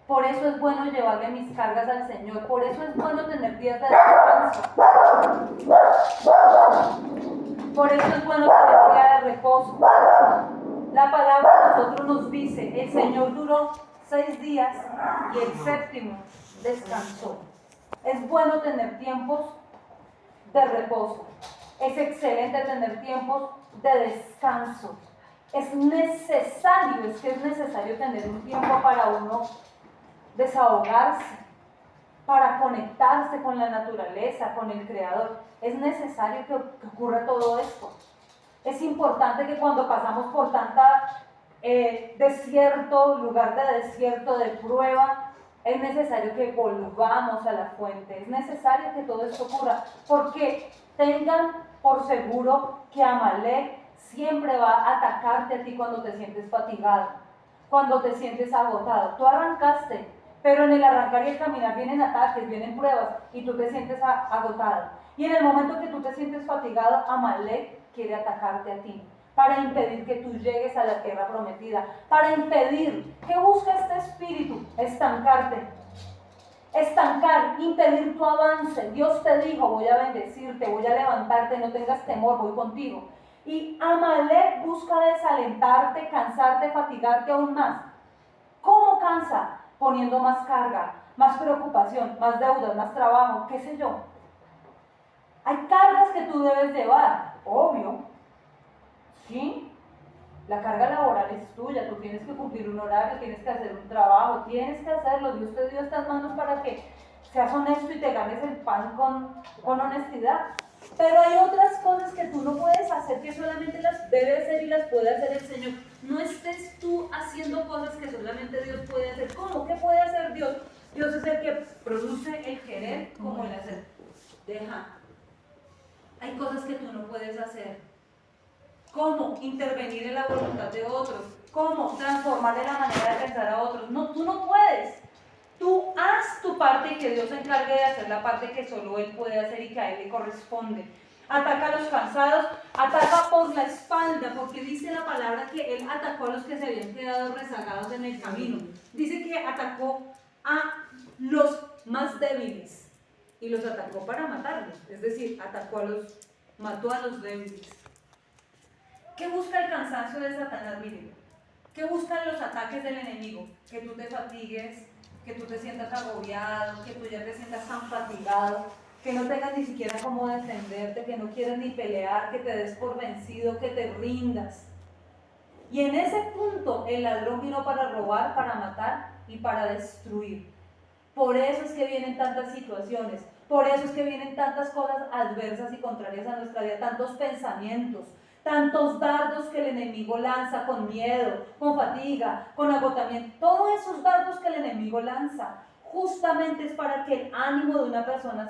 Por eso es bueno llevarle mis cargas al Señor, por eso es bueno tener días de descanso. Por eso es bueno tener días de reposo. La palabra de nosotros nos dice, el Señor duró 6 días y el séptimo descansó. Es bueno tener tiempos de reposo. Es excelente tener tiempos de descanso. Es necesario tener un tiempo para uno desahogarse, para conectarse con la naturaleza, con el Creador. Es necesario que ocurra todo esto. Es importante que cuando pasamos por tanta desierto, lugar de desierto, de prueba, es necesario que volvamos a la fuente. Es necesario que todo esto ocurra, porque tengan por seguro que Amalek siempre va a atacarte a ti cuando te sientes fatigado, cuando te sientes agotado. Tú arrancaste pero en el arrancar y el caminar vienen ataques, vienen pruebas y tú te sientes agotado. Y en el momento que tú te sientes fatigado, Amalek quiere atacarte a ti para impedir que tú llegues a la tierra prometida, para impedir. ¿Qué busca este espíritu? Estancarte. Estancar, impedir tu avance. Dios te dijo, voy a bendecirte, voy a levantarte, no tengas temor, voy contigo. Y Amalek busca desalentarte, cansarte, fatigarte aún más. ¿Cómo cansa? Poniendo más carga, más preocupación, más deudas, más trabajo, qué sé yo. Hay cargas que tú debes llevar, obvio, ¿sí? La carga laboral es tuya, tú tienes que cumplir un horario, tienes que hacer un trabajo, tienes que hacerlo. Dios te dio estas manos para que seas honesto y te ganes el pan con honestidad. Pero hay otras cosas que tú no puedes hacer, que solamente las debe hacer y las puede hacer el Señor. No estés tú haciendo cosas que solamente Dios puede hacer. ¿Cómo? ¿Qué puede hacer Dios? Dios es el que produce el querer como el hacer. Deja. Hay cosas que tú no puedes hacer. ¿Cómo? Intervenir en la voluntad de otros. ¿Cómo? Transformar la manera de pensar a otros. No, tú no puedes. Tú haz tu parte y que Dios se encargue de hacer la parte que solo Él puede hacer y que a Él le corresponde. Ataca a los cansados, ataca por la espalda, porque dice la palabra que Él atacó a los que se habían quedado rezagados en el camino. Dice que atacó a los más débiles y los atacó para matarlos. Es decir, mató a los débiles. ¿Qué busca el cansancio de Satanás, Miriam? ¿Qué buscan los ataques del enemigo? Que tú te fatigues, que tú te sientas agobiado, que tú ya te sientas tan fatigado, que no tengas ni siquiera cómo defenderte, que no quieras ni pelear, que te des por vencido, que te rindas. Y en ese punto el ladrón vino para robar, para matar y para destruir. Por eso es que vienen tantas situaciones, por eso es que vienen tantas cosas adversas y contrarias a nuestra vida, tantos pensamientos, tantos dardos que el enemigo lanza con miedo, con fatiga, con agotamiento. Todos esos dardos que el enemigo lanza justamente es para que el ánimo de una persona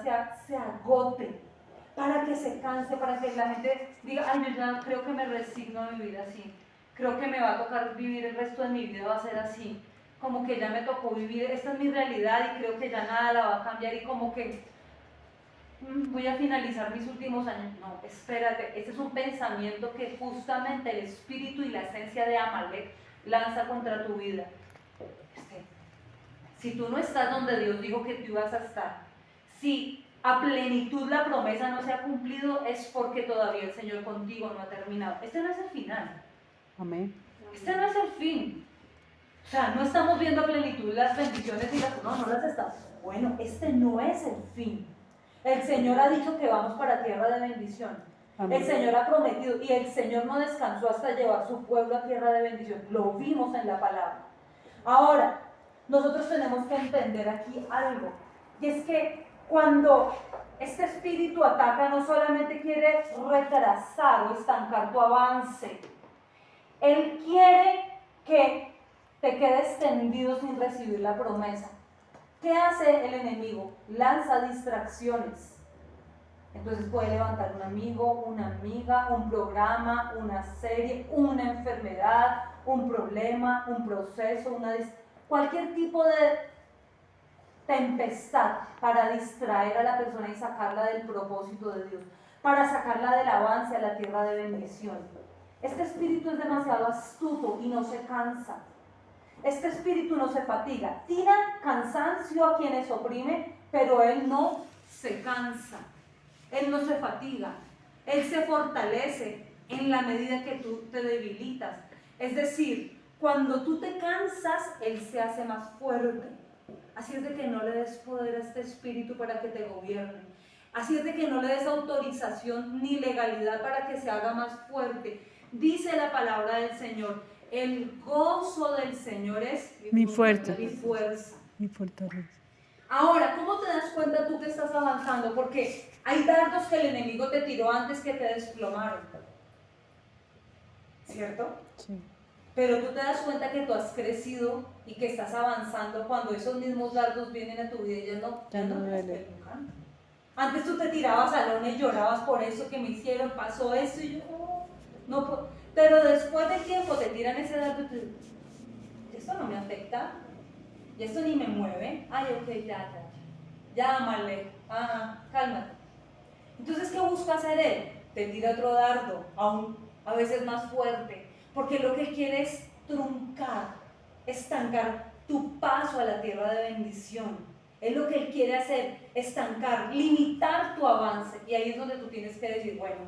se agote, para que se canse, para que la gente diga, ay, yo ya creo que me resigno a vivir así, creo que me va a tocar vivir el resto de mi vida, va a ser así, como que ya me tocó vivir, esta es mi realidad y creo que ya nada la va a cambiar y como que voy a finalizar mis últimos años. No, espérate, ese es un pensamiento que justamente el espíritu y la esencia de Amalek lanza contra tu vida. Si tú no estás donde Dios dijo que tú ibas a estar, si a plenitud la promesa no se ha cumplido, es porque todavía el Señor contigo no ha terminado. Este no es el final. Amén. Este no es el fin. O sea, no estamos viendo a plenitud las bendiciones y no las estamos. Bueno, este no es el fin. El Señor ha dicho que vamos para tierra de bendición. Amén. El Señor ha prometido y el Señor no descansó hasta llevar su pueblo a tierra de bendición. Lo vimos en la palabra. Ahora, nosotros tenemos que entender aquí algo. Y es que cuando este espíritu ataca, no solamente quiere retrasar o estancar tu avance. Él quiere que te quedes tendido sin recibir la promesa. ¿Qué hace el enemigo? Lanza distracciones. Entonces puede levantar un amigo, una amiga, un programa, una serie, una enfermedad, un problema, un proceso, cualquier tipo de tempestad para distraer a la persona y sacarla del propósito de Dios, para sacarla del avance a la tierra de bendición. Este espíritu es demasiado astuto y no se cansa. Este espíritu no se fatiga, tira cansancio a quienes oprime, pero él no se cansa, él no se fatiga, él se fortalece en la medida que tú te debilitas. Es decir, cuando tú te cansas, él se hace más fuerte. Así es de que no le des poder a este espíritu para que te gobierne. Así es de que no le des autorización ni legalidad para que se haga más fuerte. Dice la palabra del Señor. El gozo del Señor es mi fuerza. Mi fuerza. Mi fortaleza. Ahora, ¿cómo te das cuenta tú que estás avanzando? Porque hay dardos que el enemigo te tiró antes que te desplomaron. ¿Cierto? Sí. Pero tú te das cuenta que tú has crecido y que estás avanzando cuando esos mismos dardos vienen a tu vida y ya no duele. Antes tú te tirabas a lona y llorabas por eso que me hicieron, pasó esto y yo no puedo. Pero después del tiempo te tiran ese dardo y tú, esto no me afecta. y esto ni me mueve. Ay, ok, ya. Llámale, cálmate. Entonces, ¿qué busca hacer él? Te tira otro dardo, aún a veces más fuerte, porque lo que quiere es truncar, estancar tu paso a la tierra de bendición. Es lo que él quiere hacer, estancar, limitar tu avance. Y ahí es donde tú tienes que decir, bueno,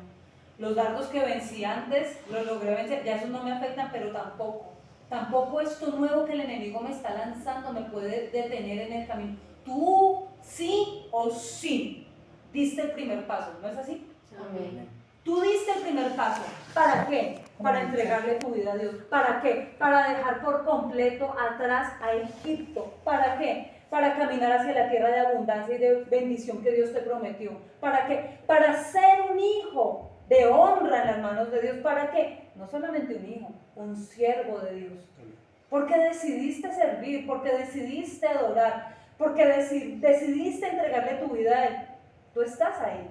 los dardos que vencí antes, los logré vencer, ya esos no me afectan, pero tampoco esto nuevo que el enemigo me está lanzando me puede detener en el camino. Tú sí o sí diste el primer paso, ¿no es así? Amén. Tú diste el primer paso. ¿Para qué? Para entregarle tu vida a Dios. ¿Para qué? Para dejar por completo atrás a Egipto. ¿Para qué? Para caminar hacia la tierra de abundancia y de bendición que Dios te prometió. ¿Para qué? Para ser un hijo de honra en las manos de Dios. ¿Para qué? No solamente un hijo, un siervo de Dios. Porque decidiste servir, porque decidiste adorar, porque decidiste entregarle tu vida a Él. Tú estás ahí.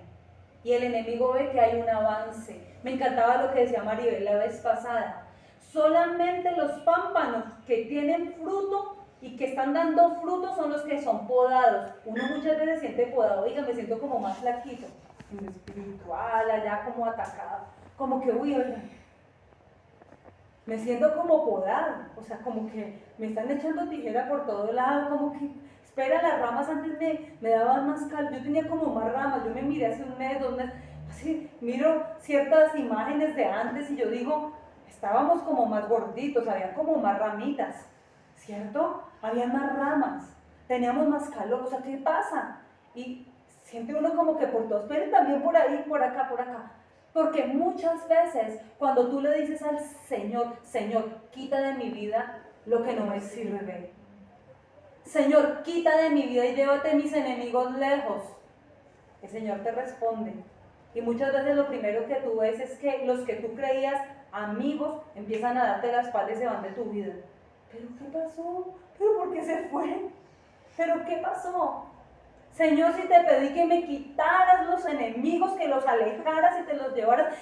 Y el enemigo ve que hay un avance. Me encantaba lo que decía Maribel la vez pasada. Solamente los pámpanos que tienen fruto y que están dando fruto son los que son podados. Uno muchas veces siente podado, oiga, me siento como más flaquito, en lo espiritual, allá como atacado, como que, uy, oiga, me siento como podado, o sea, como que me están echando tijera por todo lado, como que, espera, las ramas antes me daban más calor, yo tenía como más ramas, yo me miré hace un mes, 2 meses, así, miro ciertas imágenes de antes y yo digo, estábamos como más gorditos, había como más ramitas, ¿cierto? Había más ramas, teníamos más calor, o sea, ¿qué pasa? Y siente uno como que por todos, pero también por ahí, por acá, porque muchas veces cuando tú le dices al Señor, Señor, quita de mi vida lo que no me sirve, Señor, quita de mi vida y llévate mis enemigos lejos, el Señor te responde. Y muchas veces lo primero que tú ves es que los que tú creías amigos empiezan a darte la espalda y se van de tu vida. ¿Pero qué pasó? ¿Pero por qué se fue? ¿Pero qué pasó? Señor, si te pedí que me quitaras los enemigos, que los alejaras y te los llevaras.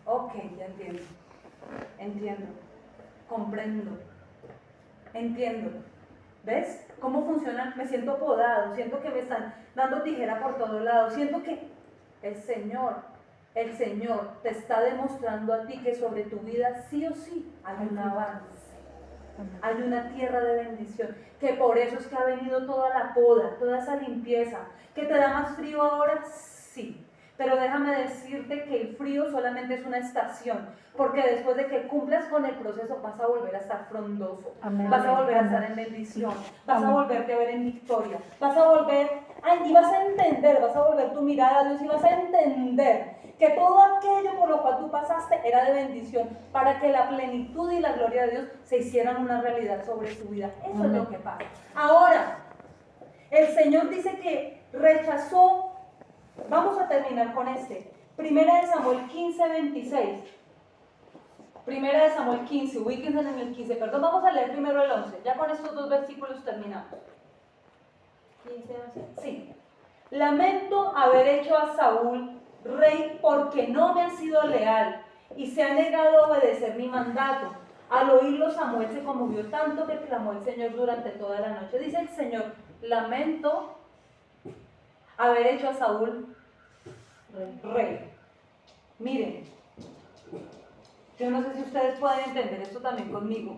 Ok, ya entiendo, comprendo, entiendo. ¿Ves cómo funciona? Me siento podado, siento que me están dando tijera por todos lados, siento que el Señor te está demostrando a ti que sobre tu vida sí o sí hay un avance. Hay una tierra de bendición, que por eso es que ha venido toda la poda, toda esa limpieza. ¿Que te da más frío ahora? Sí, pero déjame decirte que el frío solamente es una estación, porque después de que cumplas con el proceso vas a volver a estar frondoso, Amén. vas a volver a estar en bendición, vas a volverte a ver en victoria, vas a volver, y vas a entender, vas a volver tu mirada a Dios y vas a entender que todo aquello por lo cual tú pasaste era de bendición, para que la plenitud y la gloria de Dios se hicieran una realidad sobre tu vida. Eso es lo que pasa. Ahora, el Señor dice que rechazó, vamos a terminar con este, 1 Samuel 15, 26. 1 Samuel 15, ubíquense en el 15, perdón, vamos a leer primero el 11, ya con estos 2 versículos terminamos. 15, 11. Sí. Lamento haber hecho a Saúl rey porque no me ha sido leal y se ha negado a obedecer mi mandato. Al oírlo, Samuel se conmovió tanto que clamó el Señor durante toda la noche. Dice el Señor, lamento haber hecho a Saúl rey. Miren, yo no sé si ustedes pueden entender esto también conmigo.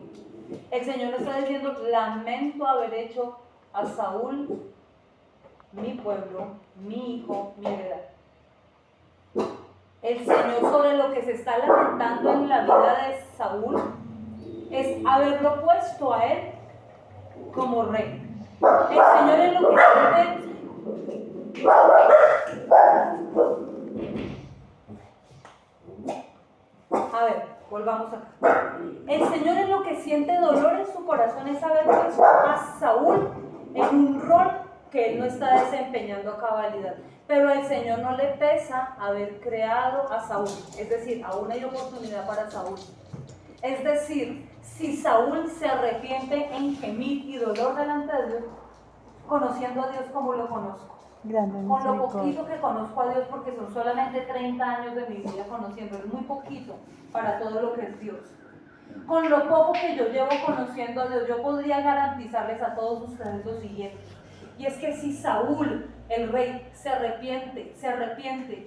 El Señor está diciendo, lamento haber hecho a Saúl mi pueblo, mi hijo, mi heredad. El Señor sobre lo que se está lamentando en la vida de Saúl es haberlo puesto a él como rey. El Señor es lo que siente. A ver, volvamos acá. El Señor es lo que siente dolor en su corazón, es haber puesto a Saúl en un rol que él no está desempeñando a cabalidad. Pero al Señor no le pesa haber creado a Saúl, es decir, aún hay oportunidad para Saúl. Es decir, si Saúl se arrepiente en gemir y dolor delante de Dios, conociendo a Dios como lo conozco, con lo poquito que conozco a Dios, porque son solamente 30 años de mi vida conociendo, es muy poquito para todo lo que es Dios. Con lo poco que yo llevo conociendo a Dios, yo podría garantizarles a todos ustedes lo siguiente. Y es que si Saúl, el rey, se arrepiente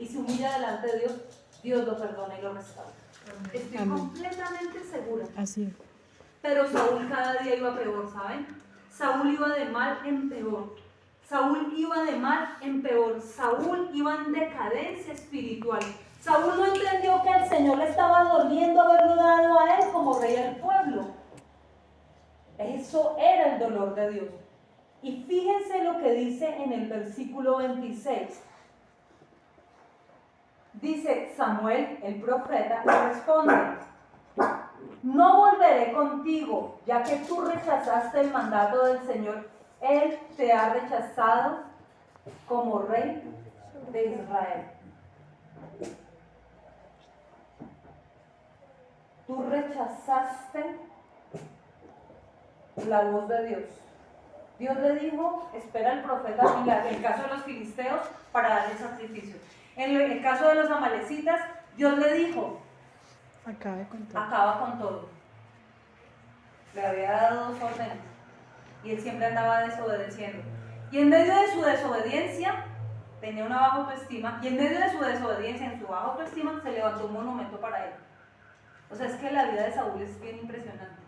y se humilla delante de Dios, Dios lo perdona y lo restaura. Estoy Amén. completamente segura. Así es. Pero Saúl cada día iba peor, ¿saben? Saúl iba de mal en peor. Saúl iba de mal en peor. Saúl iba en decadencia espiritual. Saúl no entendió que al Señor le estaba doliendo haberlo dado a él como rey del pueblo. Eso era el dolor de Dios. Y fíjense lo que dice en el versículo 26. Dice Samuel, el profeta, le responde: no volveré contigo, ya que tú rechazaste el mandato del Señor. Él te ha rechazado como rey de Israel. Tú rechazaste la voz de Dios. Dios le dijo: espera al profeta, en el caso de los filisteos, para darle sacrificio. En el caso de los amalecitas, Dios le dijo: Acabe con todo. acaba con todo. Le había dado 2 órdenes y él siempre andaba desobedeciendo. Y en medio de su desobediencia, tenía una baja autoestima, y en medio de su desobediencia, en su baja autoestima, se levantó un monumento para él. O sea, es que la vida de Saúl es bien impresionante.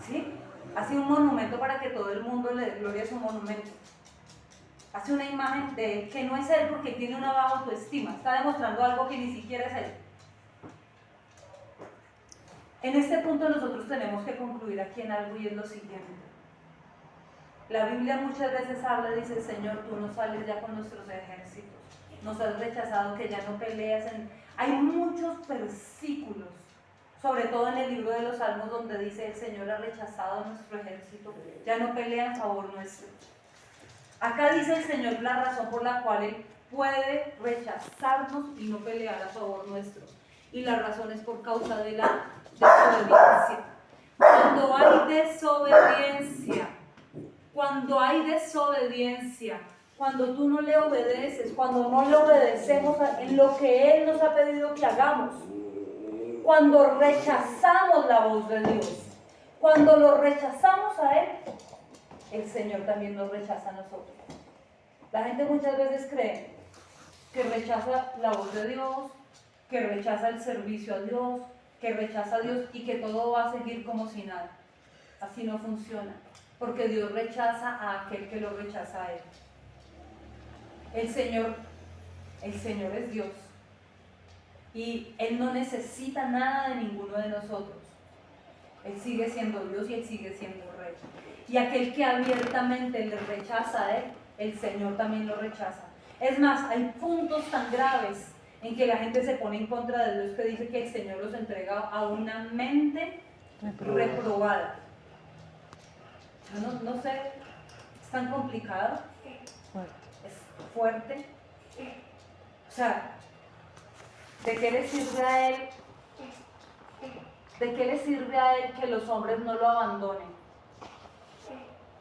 ¿Sí? Hace un monumento para que todo el mundo le dé gloria a su monumento. Hace una imagen de él que no es él porque tiene una baja autoestima. Está demostrando algo que ni siquiera es él. En este punto nosotros tenemos que concluir aquí en algo, y es lo siguiente. La Biblia muchas veces habla y dice: Señor, tú no sales ya con nuestros ejércitos. Nos has rechazado, que ya no peleas. Hay muchos versículos, sobre todo en el libro de los Salmos, donde dice: el Señor ha rechazado a nuestro ejército, ya no pelea en favor nuestro. Acá dice el Señor la razón por la cual Él puede rechazarnos y no pelear a favor nuestro. Y la razón es por causa de la desobediencia. Cuando hay desobediencia, cuando tú no le obedeces, cuando no le obedecemos en lo que Él nos ha pedido que hagamos, cuando rechazamos la voz de Dios, cuando lo rechazamos a Él, el Señor también nos rechaza a nosotros. La gente muchas veces cree que rechaza la voz de Dios, que rechaza el servicio a Dios, que rechaza a Dios y que todo va a seguir como si nada. Así no funciona, porque Dios rechaza a aquel que lo rechaza a Él. El Señor es Dios y Él no necesita nada de ninguno de nosotros. Él sigue siendo Dios y Él sigue siendo Rey. Y aquel que abiertamente le rechaza a Él, el Señor también lo rechaza. Es más, hay puntos tan graves en que la gente se pone en contra de Dios, que dice que el Señor los entrega a una mente reprobada. No sé, es tan complicado, es fuerte. O sea, ¿de qué le sirve a Él? ¿De qué le sirve a Él que los hombres no lo abandonen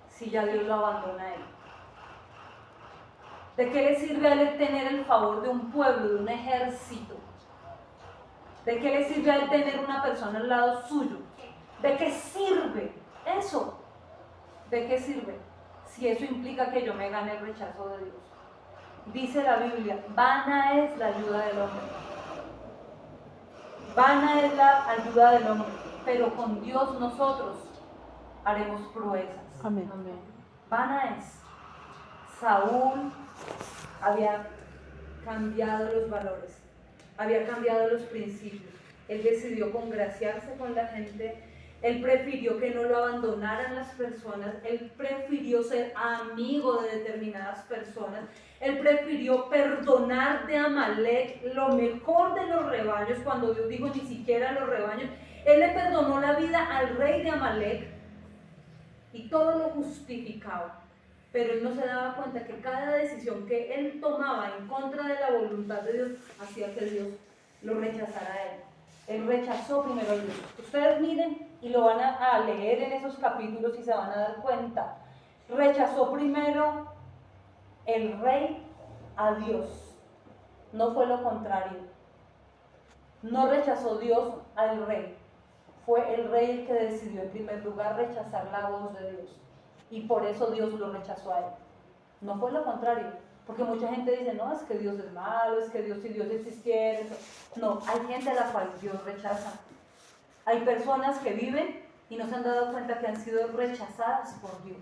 si ya Dios lo abandona a Él? ¿De qué le sirve a Él tener el favor de un pueblo, de un ejército? ¿De qué le sirve a Él tener una persona al lado suyo? ¿De qué sirve eso? ¿De qué sirve? Si eso implica que yo me gane el rechazo de Dios. Dice la Biblia: vana es la ayuda del hombre. Vana es la ayuda del hombre, pero con Dios nosotros haremos proezas. Amén. Amén. Vana es. Saúl había cambiado los valores, había cambiado los principios. Él decidió congraciarse con la gente. Él prefirió que no lo abandonaran las personas. Él prefirió ser amigo de determinadas personas. Él prefirió perdonar de Amalek, lo mejor de los rebaños, cuando Dios dijo ni siquiera los rebaños. Él le perdonó la vida al rey de Amalek y todo lo justificaba. Pero él no se daba cuenta que cada decisión que él tomaba en contra de la voluntad de Dios hacía que Dios lo rechazara a él. Él rechazó primero a Dios. Ustedes miren y lo van a leer en esos capítulos y se van a dar cuenta. Rechazó primero el rey a Dios. No fue lo contrario. No rechazó Dios al rey. fue el rey el que decidió en primer lugar rechazar la voz de Dios. Y por eso Dios lo rechazó a él. No fue lo contrario. Porque mucha gente dice, no, es que Dios es malo, es que Dios, si Dios existiera. No, hay gente a la cual Dios rechaza. Hay personas que viven y no se han dado cuenta que han sido rechazadas por Dios.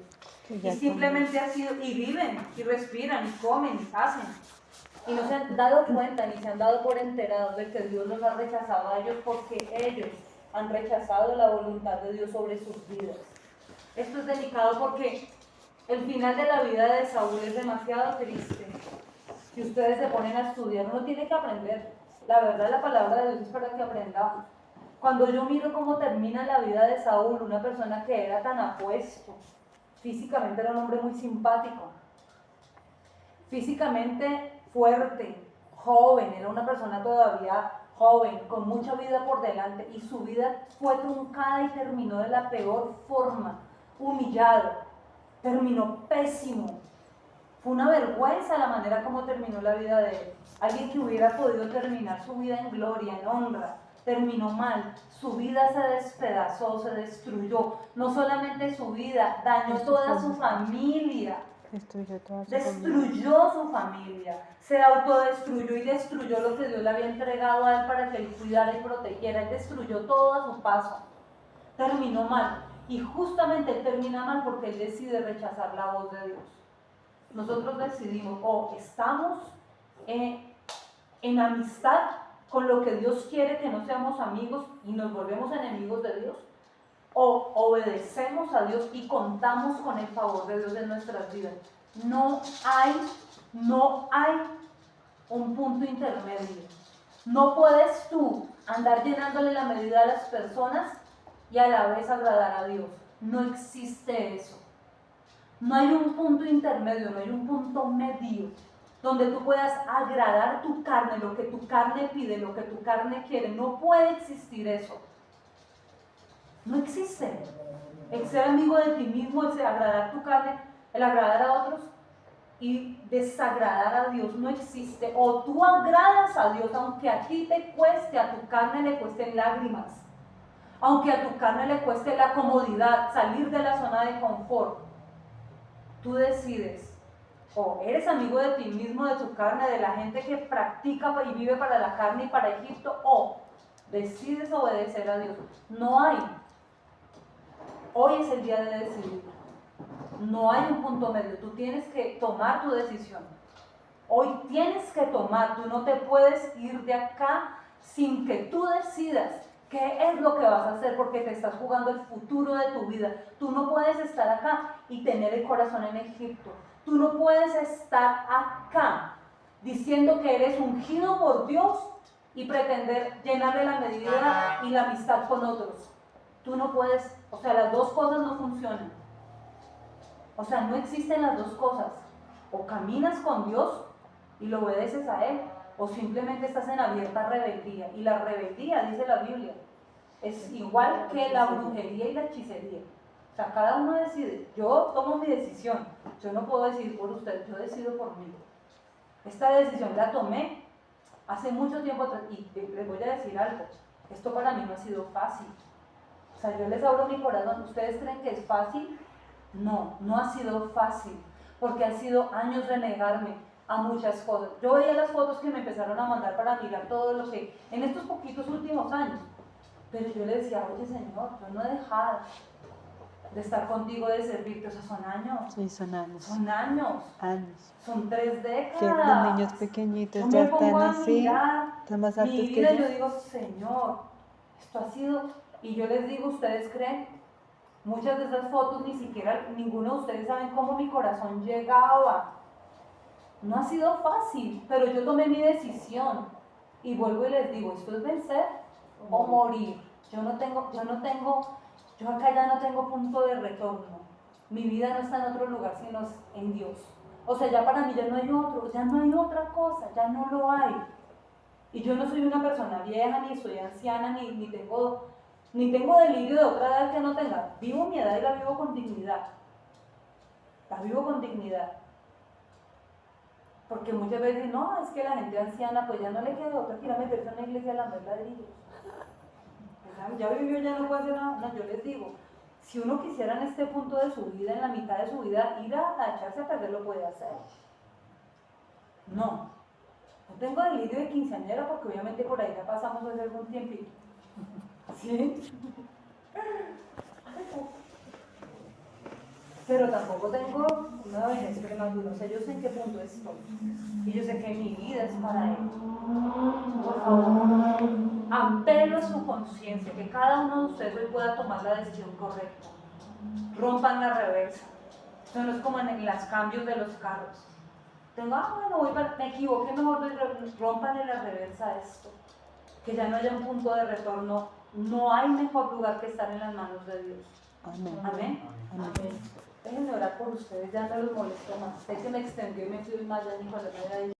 Y simplemente han sido, y viven, y respiran, y comen, y hacen. Y no se han dado cuenta ni se han dado por enterados de que Dios los ha rechazado a ellos porque ellos han rechazado la voluntad de Dios sobre sus vidas. Esto es delicado porque el final de la vida de Saúl es demasiado triste. Si ustedes se ponen a estudiar, uno tiene que aprender. La verdad, la palabra de Dios es para que aprendamos. Cuando yo miro cómo termina la vida de Saúl, una persona que era tan apuesto, físicamente era un hombre muy simpático, físicamente fuerte, joven, era una persona todavía joven, con mucha vida por delante, y su vida fue truncada y terminó de la peor forma, humillado, terminó pésimo. Fue una vergüenza la manera como terminó la vida de él. Alguien que hubiera podido terminar su vida en gloria, en honra, terminó mal. Su vida se despedazó, se destruyó. No solamente su vida, dañó toda su familia. Destruyó su familia, se autodestruyó y destruyó lo que Dios le había entregado a él para que él cuidara y protegiera. Él destruyó todo a su paso. Terminó mal. Y justamente él termina mal porque él decide rechazar la voz de Dios. Nosotros decidimos, o estamos en amistad con lo que Dios quiere que no seamos amigos y nos volvemos enemigos de Dios, o obedecemos a Dios y contamos con el favor de Dios en nuestras vidas. No hay un punto intermedio. No puedes tú andar llenándole la medida a las personas y a la vez agradar a Dios. No existe eso. No hay un punto intermedio, no hay un punto medio donde tú puedas agradar tu carne, lo que tu carne pide, lo que tu carne quiere. No puede existir eso. No existe. El ser amigo de ti mismo, el agradar tu carne, el agradar a otros y desagradar a Dios no existe. O tú agradas a Dios aunque a ti te cueste, a tu carne le cuesten lágrimas, aunque a tu carne le cueste la comodidad, salir de la zona de confort. Tú decides, o eres amigo de ti mismo, de tu carne, de la gente que practica y vive para la carne y para Egipto, o decides obedecer a Dios. No hay. Hoy es el día de decidir. No hay un punto medio. Tú tienes que tomar tu decisión. Hoy tienes que tomar. Tú no te puedes ir de acá sin que tú decidas qué es lo que vas a hacer, porque te estás jugando el futuro de tu vida. Tú no puedes estar acá y tener el corazón en Egipto. Tú no puedes estar acá diciendo que eres ungido por Dios y pretender llenarle la medida y la amistad con otros. Tú no puedes, o sea, las dos cosas no funcionan. O sea, no existen las dos cosas. O caminas con Dios y lo obedeces a Él, o simplemente estás en abierta rebeldía. Y la rebeldía, dice la Biblia, es igual que la brujería y la hechicería. O sea, cada uno decide. Yo tomo mi decisión. Yo no puedo decidir por usted, yo decido por mí. Esta decisión la tomé hace mucho tiempo atrás y les voy a decir algo. Esto para mí no ha sido fácil. O sea, yo les abro mi corazón. ¿Ustedes creen que es fácil? No, no ha sido fácil. Porque han sido años de negarme a muchas cosas. Yo veía las fotos que me empezaron a mandar para mirar todo lo que en estos poquitos últimos años. Pero yo le decía, oye Señor, yo no he dejado de estar contigo, de servirte. O sea, son años. Sí, son años. Son años. Años. Son 3 décadas. Que los niños pequeñitos Yo ya me pongo están a así, mirar están más mi altos vida que y yo yo. digo, Señor, esto ha sido, y yo les digo, ¿ustedes creen? Muchas de esas fotos ni siquiera, ninguno de ustedes saben cómo mi corazón llegaba. No ha sido fácil, pero yo tomé mi decisión y vuelvo y les digo, esto es vencer o morir. Yo acá ya no tengo punto de retorno. Mi vida no está en otro lugar sino en Dios. O sea, ya para mí ya no hay otra cosa, ya no lo hay. Y yo no soy una persona vieja, ni soy anciana, ni tengo delirio de otra edad que no tenga. Vivo mi edad y la vivo con dignidad. La vivo con dignidad. Porque muchas veces, no, es que la gente anciana, pues ya no le queda otra que ir a meterse en una iglesia a lamer ladrillos. ya vivió, ya no puede hacer nada. No, yo les digo, si uno quisiera en este punto de su vida, en la mitad de su vida, ir a echarse a perder, lo puede hacer. No tengo delirio de quinceañera porque obviamente por ahí ya pasamos hace algún tiempito. ¿Sí? Pero tampoco tengo una vejez prematura, o sea, yo sé en qué punto estoy y yo sé que mi vida es para Él. Por favor, apelo a su conciencia, que cada uno de ustedes hoy pueda tomar la decisión correcta. Rompan la reversa. Esto no es como en los cambios de los carros. Me equivoqué, mejor rompan en la reversa a esto. Que ya no haya un punto de retorno. No hay mejor lugar que estar en las manos de Dios. Amén. Amén. Amén. Déjenme orar por ustedes, ya no los molesto más. Sé que me extendió y me fui más de mi corazón.